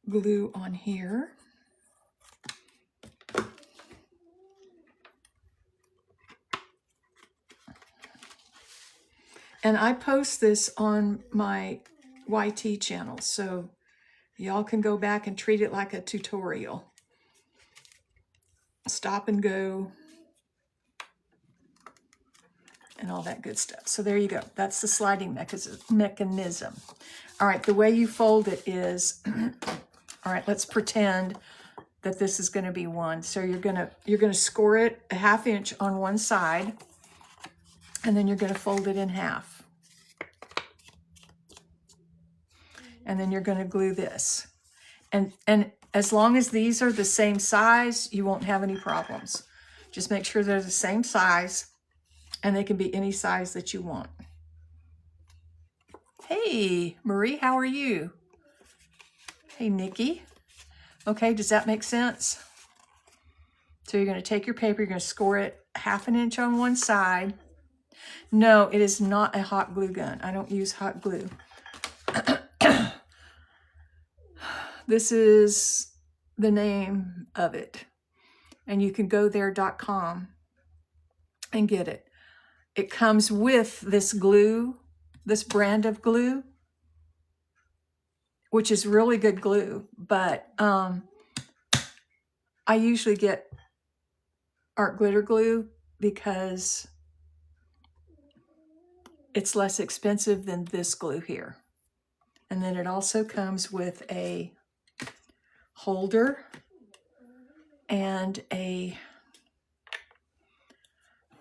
glue on here. And I post this on my YT channel, so y'all can go back and treat it like a tutorial. Stop and go and all that good stuff. So there you go. That's the sliding mechanism. All right, the way you fold it is, all right, let's pretend that this is going to be one. So you're going to score it a 1/2 inch on one side, and then you're going to fold it in half. And then you're going to glue this. And as long as these are the same size, you won't have any problems. Just make sure they're the same size, and they can be any size that you want. Hey, Marie, how are you? Hey, Nikki. Okay, does that make sense? So you're going to take your paper, you're going to score it 1/2 inch on one side, No, it is not a hot glue gun. I don't use hot glue. This is the name of it. And you can go there.com and get it. It comes with this glue, this brand of glue, which is really good glue. But I usually get art glitter glue because it's less expensive than this glue here. And then it also comes with a holder and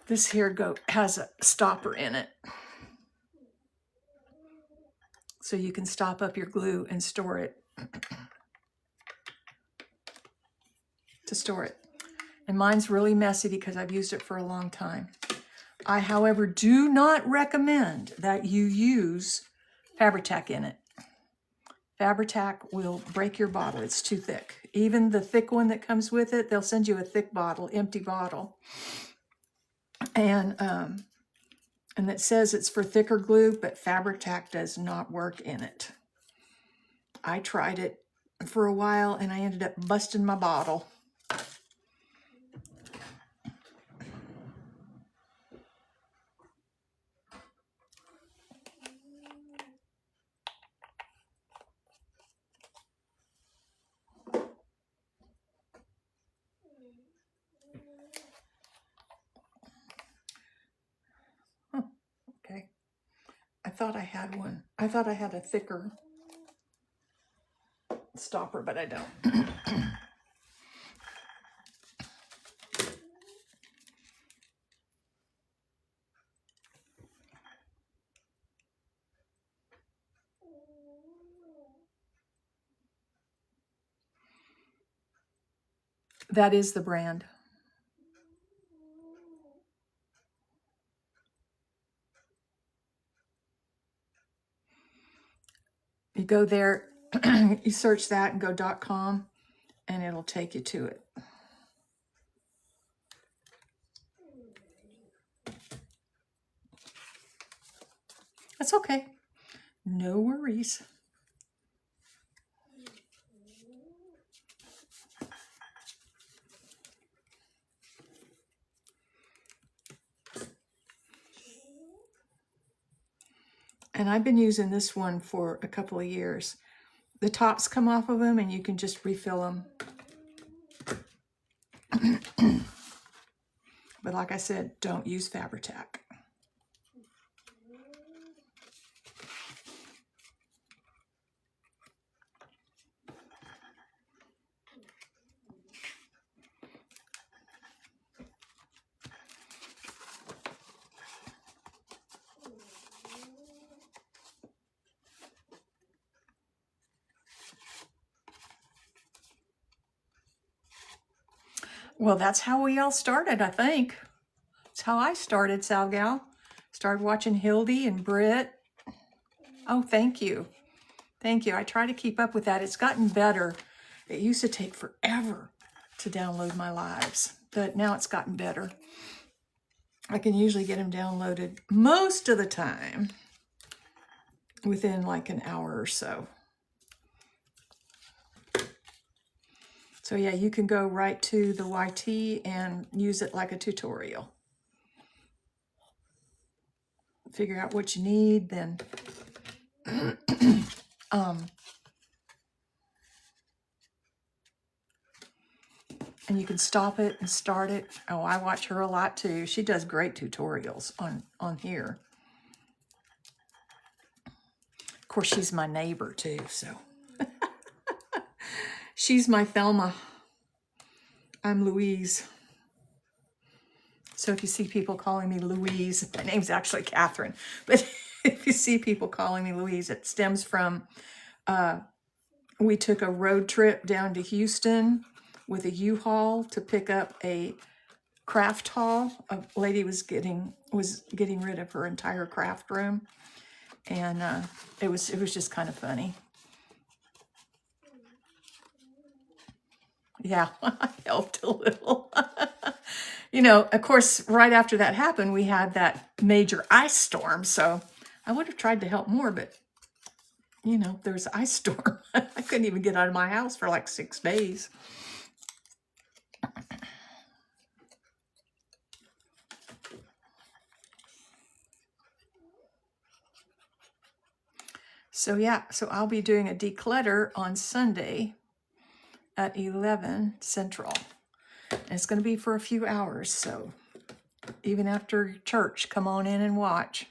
this here has a stopper in it. So you can stop up your glue and store it. And mine's really messy because I've used it for a long time. I, however, do not recommend that you use Fabri-Tac in it. Fabri-Tac will break your bottle. It's too thick. Even the thick one that comes with it, they'll send you a thick bottle, empty bottle. And it says it's for thicker glue, but Fabri-Tac does not work in it. I tried it for a while and I ended up busting my bottle. Okay. I thought I had one. I thought I had a thicker stopper, but I don't. That is the brand. You go there, you search that and go .com, and it'll take you to it. That's okay. No worries. And I've been using this one for a couple of years. The tops come off of them and you can just refill them. But like I said, don't use Fabri-Tac. Well, that's how we all started, I think. That's how I started, Sal Gal. Started watching Hildy and Britt. Oh, thank you. Thank you. I try to keep up with that. It's gotten better. It used to take forever to download my lives, but now it's gotten better. I can usually get them downloaded most of the time within like an hour or so. So yeah, you can go right to the YT and use it like a tutorial. Figure out what you need, then and you can stop it and start it. Oh, I watch her a lot too. She does great tutorials on here. Of course, she's my neighbor too, so. She's my Thelma. I'm Louise. So if you see people calling me Louise, my name's actually Catherine, but if you see people calling me Louise, it stems from, we took a road trip down to Houston with a U-Haul to pick up a craft haul. A lady was getting rid of her entire craft room, and it was just kind of funny. Yeah, I helped a little. You know, of course, right after that happened, we had that major ice storm. So I would have tried to help more, but you know, there was an ice storm. I couldn't even get out of my house for like 6 days. So yeah, so I'll be doing a declutter on Sunday at 11 Central. And it's going to be for a few hours. So even after church, come on in and watch.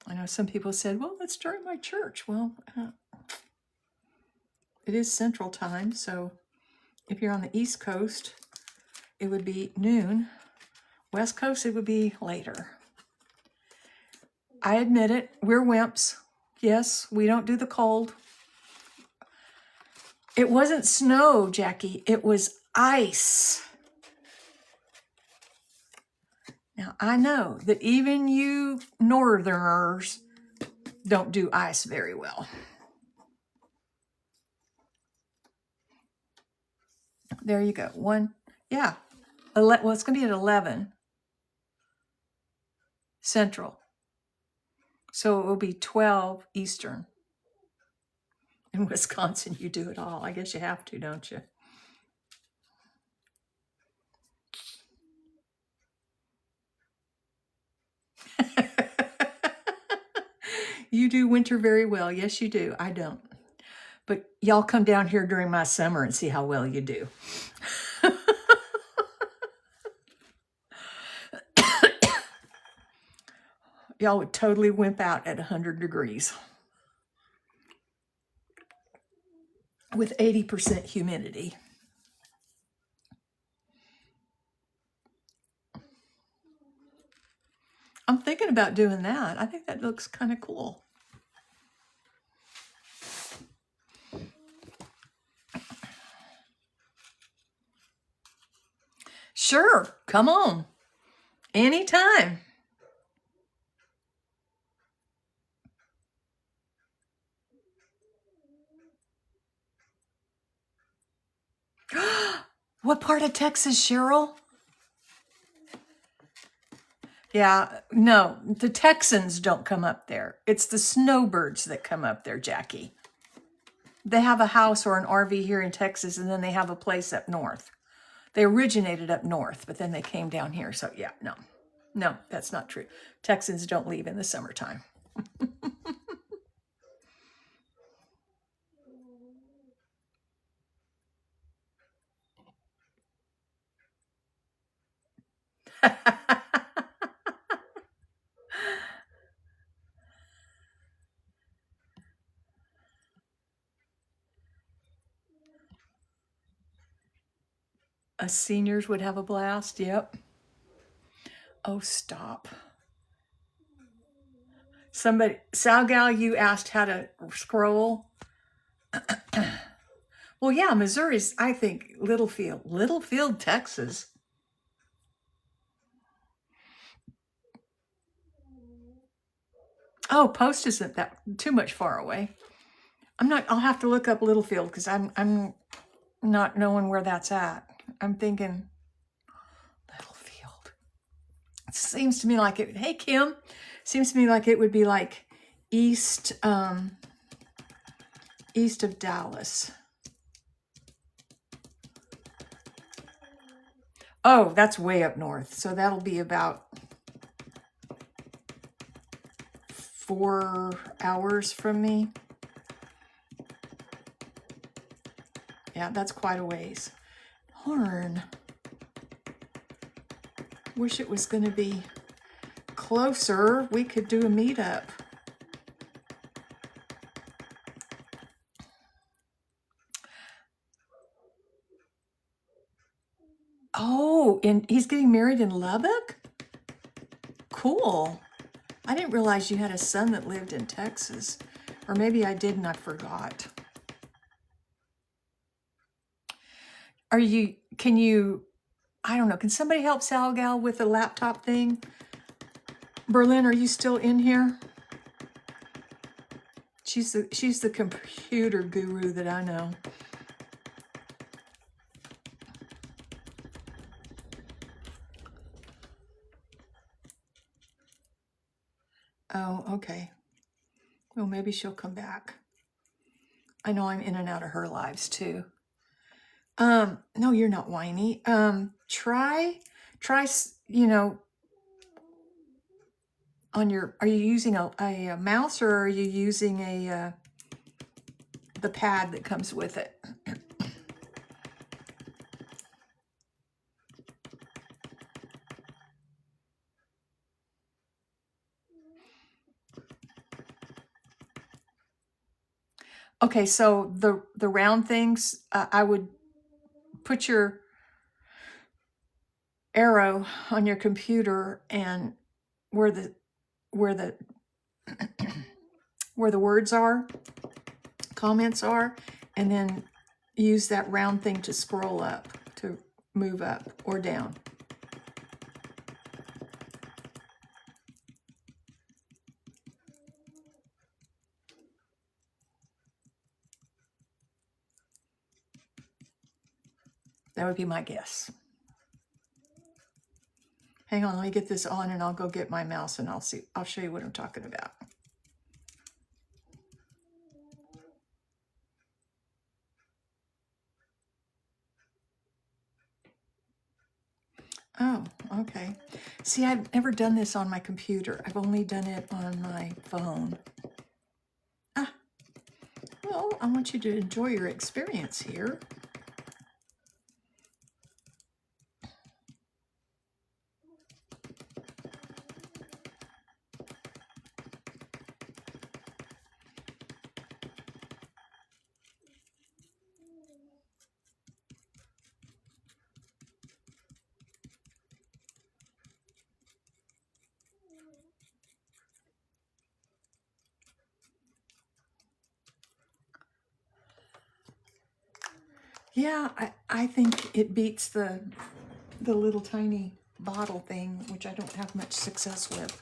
I know some people said, well, let's start my church. Well, it is Central Time. So if you're on the East Coast, it would be noon. West Coast, it would be later. I admit it, we're wimps. Yes, we don't do the cold. It wasn't snow, Jackie. It was ice. Now, I know that even you northerners don't do ice very well. There you go. One, yeah. Well, it's going to be at 11 Central. So it will be 12 Eastern. In Wisconsin, you do it all. I guess you have to, don't you? You do winter very well. Yes, you do. I don't. But y'all come down here during my summer and see how well you do. Y'all would totally wimp out at 100 degrees with 80% humidity. I'm thinking about doing that. I think that looks kind of cool. Sure, come on. Anytime. What part of Texas, Cheryl? Yeah, no, the Texans don't come up there. It's the snowbirds that come up there, Jackie. They have a house or an RV here in Texas, and then they have a place up north. They originated up north, but then they came down here. So yeah, no, that's not true. Texans don't leave in the summertime. Us seniors would have a blast. Yep. Oh, stop. Somebody, Sal Gal, you asked how to scroll. Well, yeah, Missouri's, I think, Littlefield, Texas. Oh, Post isn't that too much far away. I'll have to look up Littlefield because I'm not knowing where that's at. I'm thinking Littlefield. It seems to me like it, hey Kim, seems to me like it would be like east of Dallas. Oh, that's way up north. So that'll be about 4 hours from me. Yeah, that's quite a ways. Darn. Wish it was going to be closer. We could do a meetup. Oh, and he's getting married in Lubbock? Cool. I didn't realize you had a son that lived in Texas. Or maybe I did and I forgot. I don't know, can somebody help Sal Gal with the laptop thing? Berlin, are you still in here? She's the computer guru that I know. Well, maybe she'll come back. I know I'm in and out of her lives too. No, you're not whiny. Try, you know, on your, are you using a mouse, or are you using the pad that comes with it? Okay, so the round things, I would put your arrow on your computer and where the where the where the words are, comments are, and then use that round thing to scroll up, to move up or down. That would be my guess. Hang on, let me get this on and I'll go get my mouse and I'll show you what I'm talking about. Oh, okay. See, I've never done this on my computer. I've only done it on my phone. Ah, well, I want you to enjoy your experience here. Yeah, I think it beats the little tiny bottle thing, which I don't have much success with.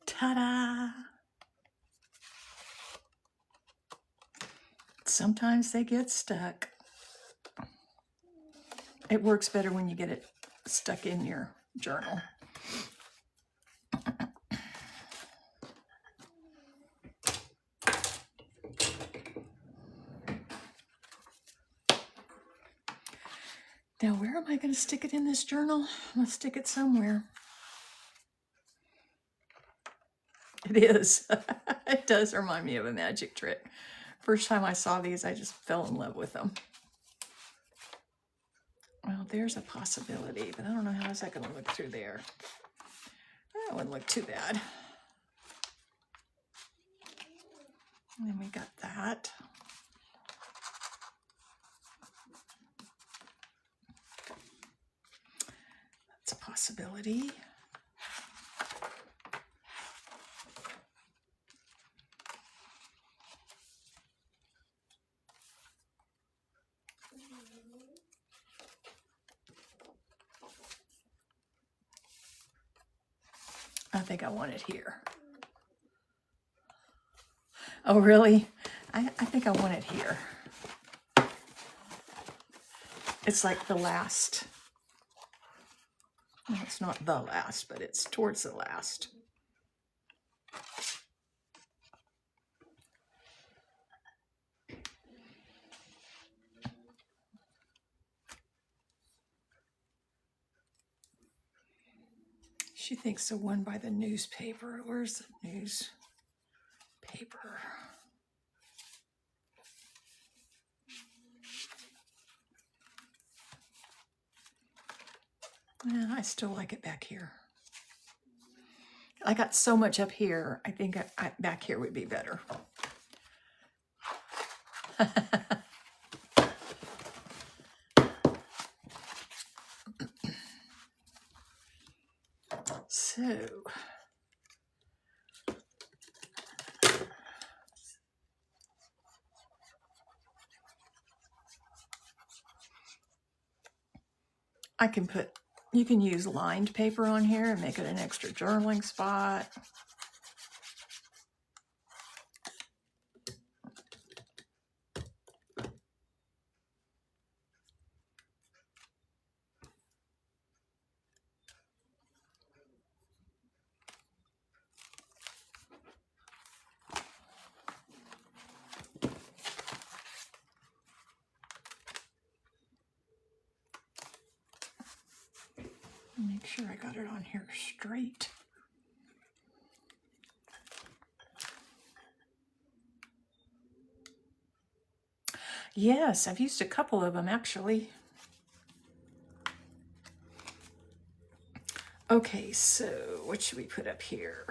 Ta-da! Sometimes they get stuck. It works better when you get it stuck in your journal. Now, where am I going to stick it in this journal? I'm going to stick it somewhere. It is. It does remind me of a magic trick. First time I saw these, I just fell in love with them. Well, there's a possibility, but I don't know how is that going to look through there. That wouldn't look too bad. And then we got that. That's a possibility. I think I want it here. Oh, really? I think I want it here. It's like the last. Well, it's not the last, but it's towards the last. She thinks the one by the newspaper. Where's the newspaper? Yeah, I still like it back here. I got so much up here. I think back here would be better. So, I can put, you can use lined paper on here and make it an extra journaling spot. Make sure I got it on here straight. Yes, I've used a couple of them actually. Okay, so what should we put up here?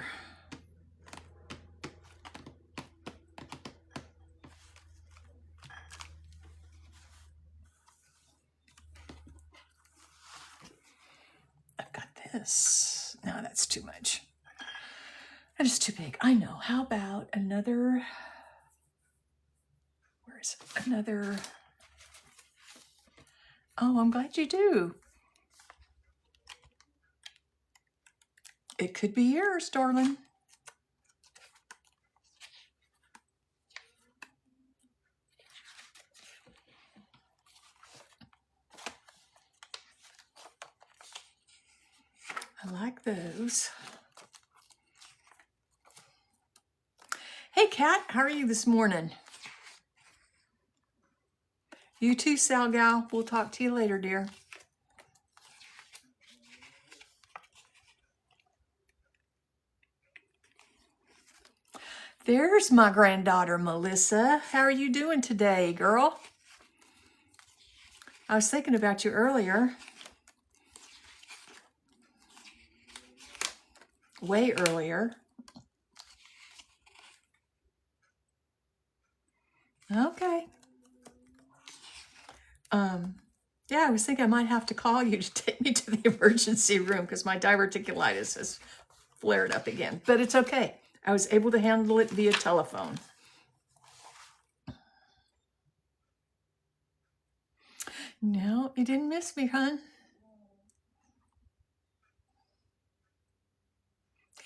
I've got this. No, that's too much. That is too big. I know. How about another? Where's another? Oh, I'm glad you do. It could be yours, darling. I like those. Hey, Kat, how are you this morning? You too, Sal Gal. We'll talk to you later, dear. There's my granddaughter, Melissa. How are you doing today, girl? I was thinking about you earlier. Way earlier. Okay. Yeah, I was thinking I might have to call you to take me to the emergency room because my diverticulitis has flared up again. But it's okay. I was able to handle it via telephone. No, you didn't miss me, hon.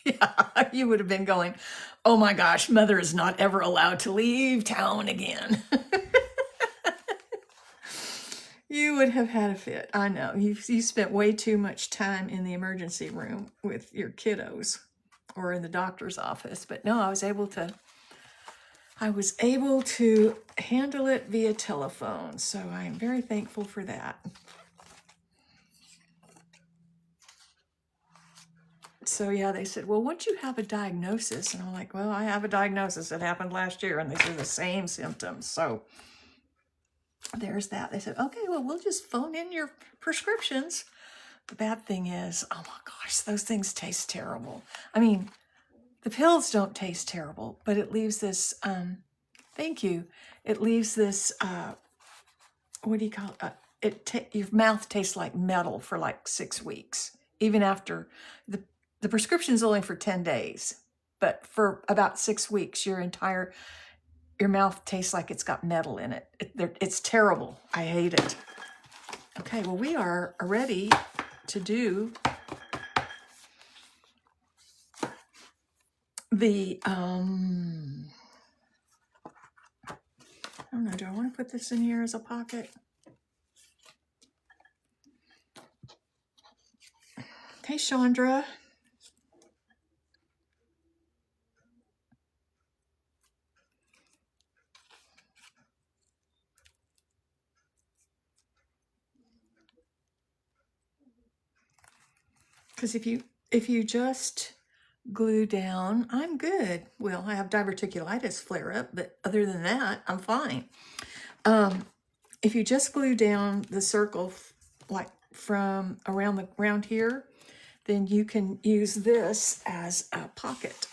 Yeah, you would have been going, oh my gosh, mother is not ever allowed to leave town again. You would have had a fit. I know. You spent way too much time in the emergency room with your kiddos or in the doctor's office. But no, I was able to handle it via telephone. So I am very thankful for that. So yeah, they said, well, once you have a diagnosis, and I'm like, well, I have a diagnosis that happened last year, and these are the same symptoms. So there's that. They said, okay, well, we'll just phone in your prescriptions. The bad thing is, oh my gosh, those things taste terrible. I mean, the pills don't taste terrible, but it leaves this, thank you. It leaves this, what do you call it? Your mouth tastes like metal for like 6 weeks, even after the prescription's only for 10 days, but for about 6 weeks, your mouth tastes like it's got metal in it. It's terrible. I hate it. Okay, well, we are ready to do the, I don't know, do I want to put this in here as a pocket? Hey, Chandra. Because if you just glue down, I'm good. Well, I have diverticulitis flare up, but other than that, I'm fine. If you just glue down the circle, like from around here, then you can use this as a pocket.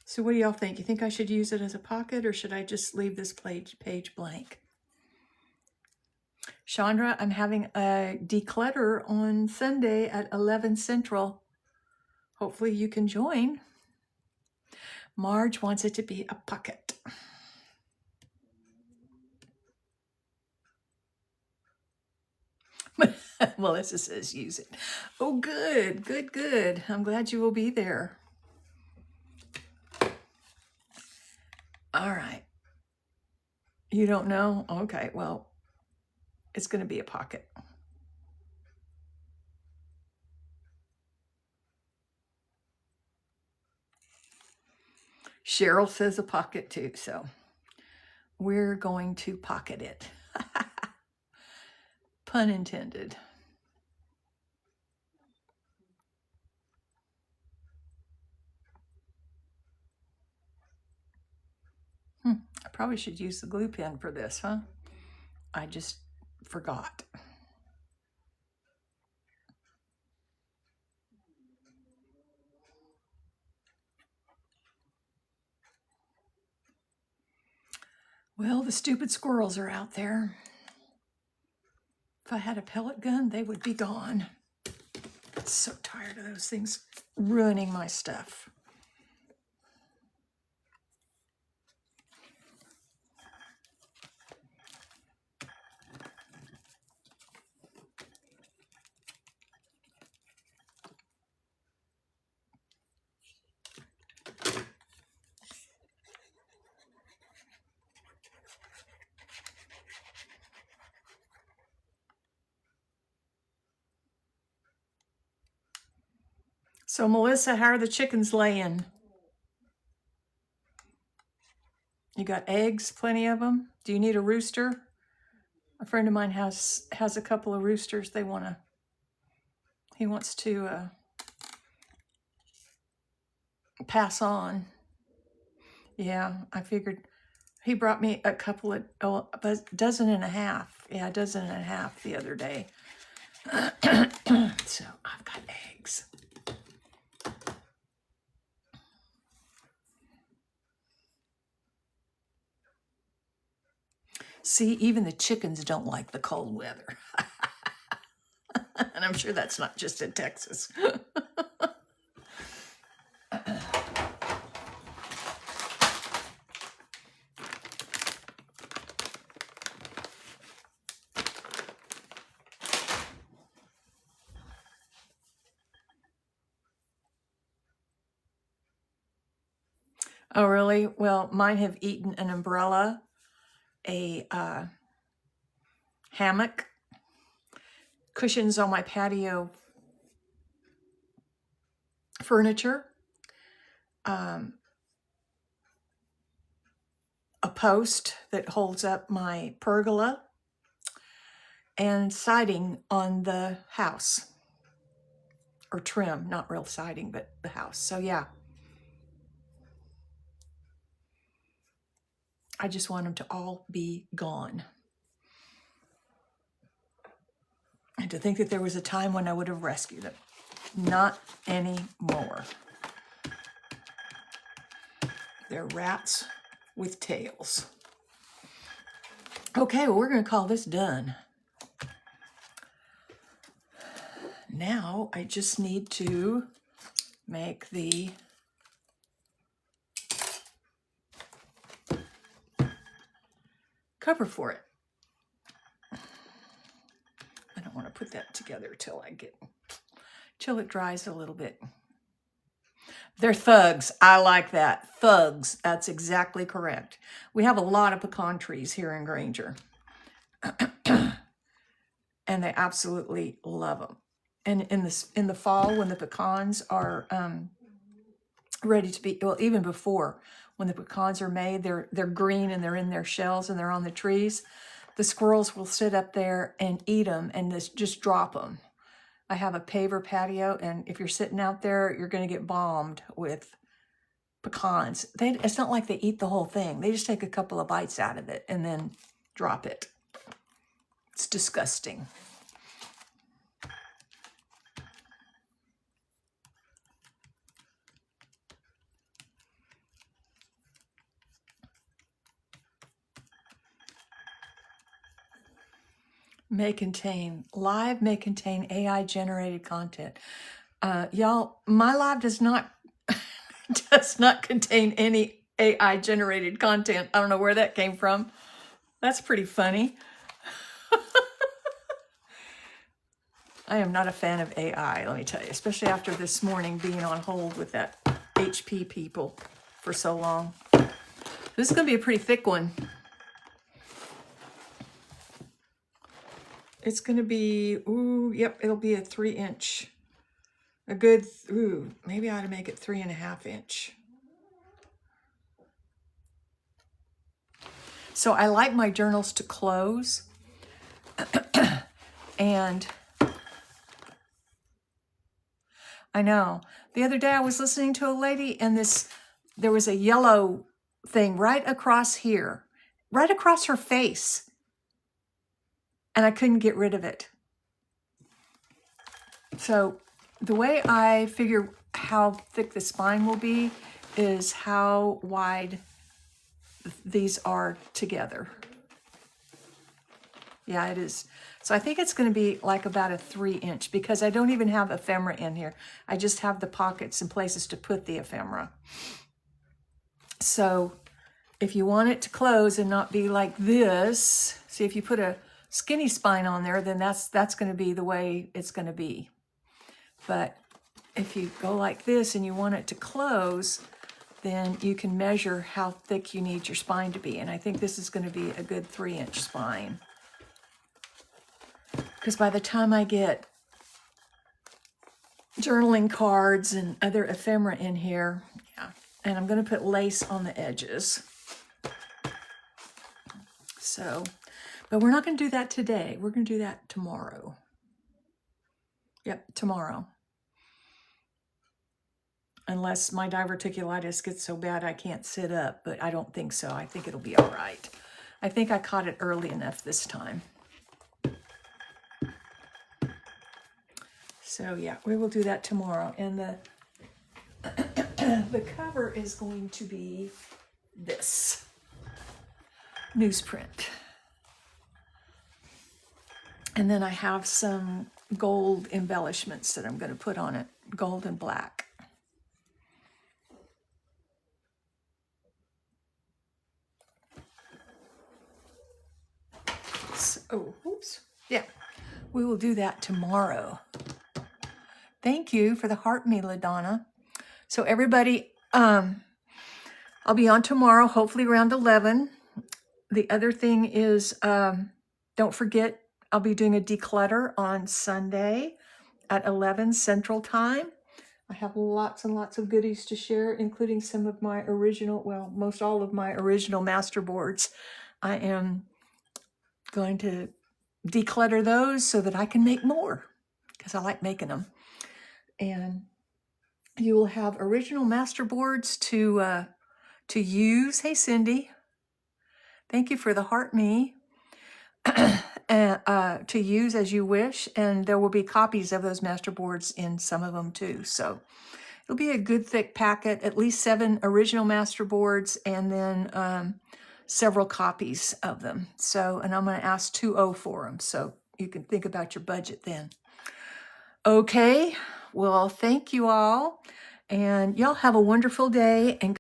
So what do y'all think? You think I should use it as a pocket, or should I just leave this page blank? Chandra, I'm having a declutter on Sunday at 11 Central. Hopefully you can join. Marge wants it to be a pocket. Melissa says use it. Oh, good, good, good. I'm glad you will be there. All right. You don't know? Okay, well, it's going to be a pocket. Cheryl says a pocket too, so we're going to pocket it. Pun intended. I probably should use the glue pen for this, huh? I just forgot. Well, the stupid squirrels are out there. If I had a pellet gun, they would be gone. I'm so tired of those things ruining my stuff. So, Melissa, how are the chickens laying? You got eggs, plenty of them? Do you need a rooster? A friend of mine has a couple of roosters. He wants to pass on. Yeah, I figured he brought me a couple of, a dozen and a half. Yeah, a dozen and a half the other day. So I've got eggs. See, even the chickens don't like the cold weather. And I'm sure that's not just in Texas. Oh, really? Well, mine have eaten an umbrella, a hammock, cushions on my patio furniture, a post that holds up my pergola, and siding on the house. Or trim, not real siding, but the house. So yeah, I just want them to all be gone. And to think that there was a time when I would have rescued them. Not anymore. They're rats with tails. Okay, well, we're going to call this done. Now I just need to make the cover for it. I don't want to put that together till it dries a little bit. They're thugs. I like that. Thugs. That's exactly correct. We have a lot of pecan trees here in Granger. And they absolutely love them. And in the fall, when the pecans are ready to be, well, even before, when the pecans are made, they're green and they're in their shells and they're on the trees. The squirrels will sit up there and eat them and just drop them. I have a paver patio, and if you're sitting out there, you're going to get bombed with pecans. It's not like they eat the whole thing. They just take a couple of bites out of it and then drop it. It's disgusting. May contain AI generated content. Y'all, my live does not does not contain any AI generated content. I don't know where that came from. That's pretty funny. I am not a fan of AI, let me tell you, especially after this morning being on hold with that HP people for so long. This is going to be a pretty thick one. It's going to be, ooh, yep, it'll be a 3-inch. A good, ooh, maybe I ought to make it 3.5 inch. So I like my journals to close. And I know. The other day I was listening to a lady and there was a yellow thing right across here, right across her face. And I couldn't get rid of it. So the way I figure how thick the spine will be is how wide these are together. Yeah, it is. So I think it's going to be like about a 3-inch because I don't even have ephemera in here. I just have the pockets and places to put the ephemera. So if you want it to close and not be like this, see if you put a skinny spine on there, then that's going to be the way it's going to be. But if you go like this and you want it to close, then you can measure how thick you need your spine to be. And I think this is going to be a good 3-inch spine. Because by the time I get journaling cards and other ephemera in here, yeah, and I'm going to put lace on the edges. So, but we're not going to do that today. We're going to do that tomorrow. Yep, tomorrow. Unless my diverticulitis gets so bad I can't sit up, but I don't think so. I think it'll be all right. I think I caught it early enough this time. So yeah, we will do that tomorrow. And the cover is going to be this newsprint. And then I have some gold embellishments that I'm going to put on it, gold and black. So, oops. Yeah, we will do that tomorrow. Thank you for the heart me, LaDonna. So everybody, I'll be on tomorrow, hopefully around 11. The other thing is, don't forget, I'll be doing a declutter on Sunday at 11 Central Time. I have lots and lots of goodies to share, including some of my original, well, most all of my original masterboards. I am going to declutter those so that I can make more, because I like making them. And you will have original masterboards to use. Hey, Cindy. Thank you for the heart me. To use as you wish. And there will be copies of those masterboards in some of them too. So it'll be a good thick packet, at least 7 original masterboards, and then several copies of them. So, and I'm going to ask $2.0 for them. So you can think about your budget then. Okay. Well, thank you all. And y'all have a wonderful day. And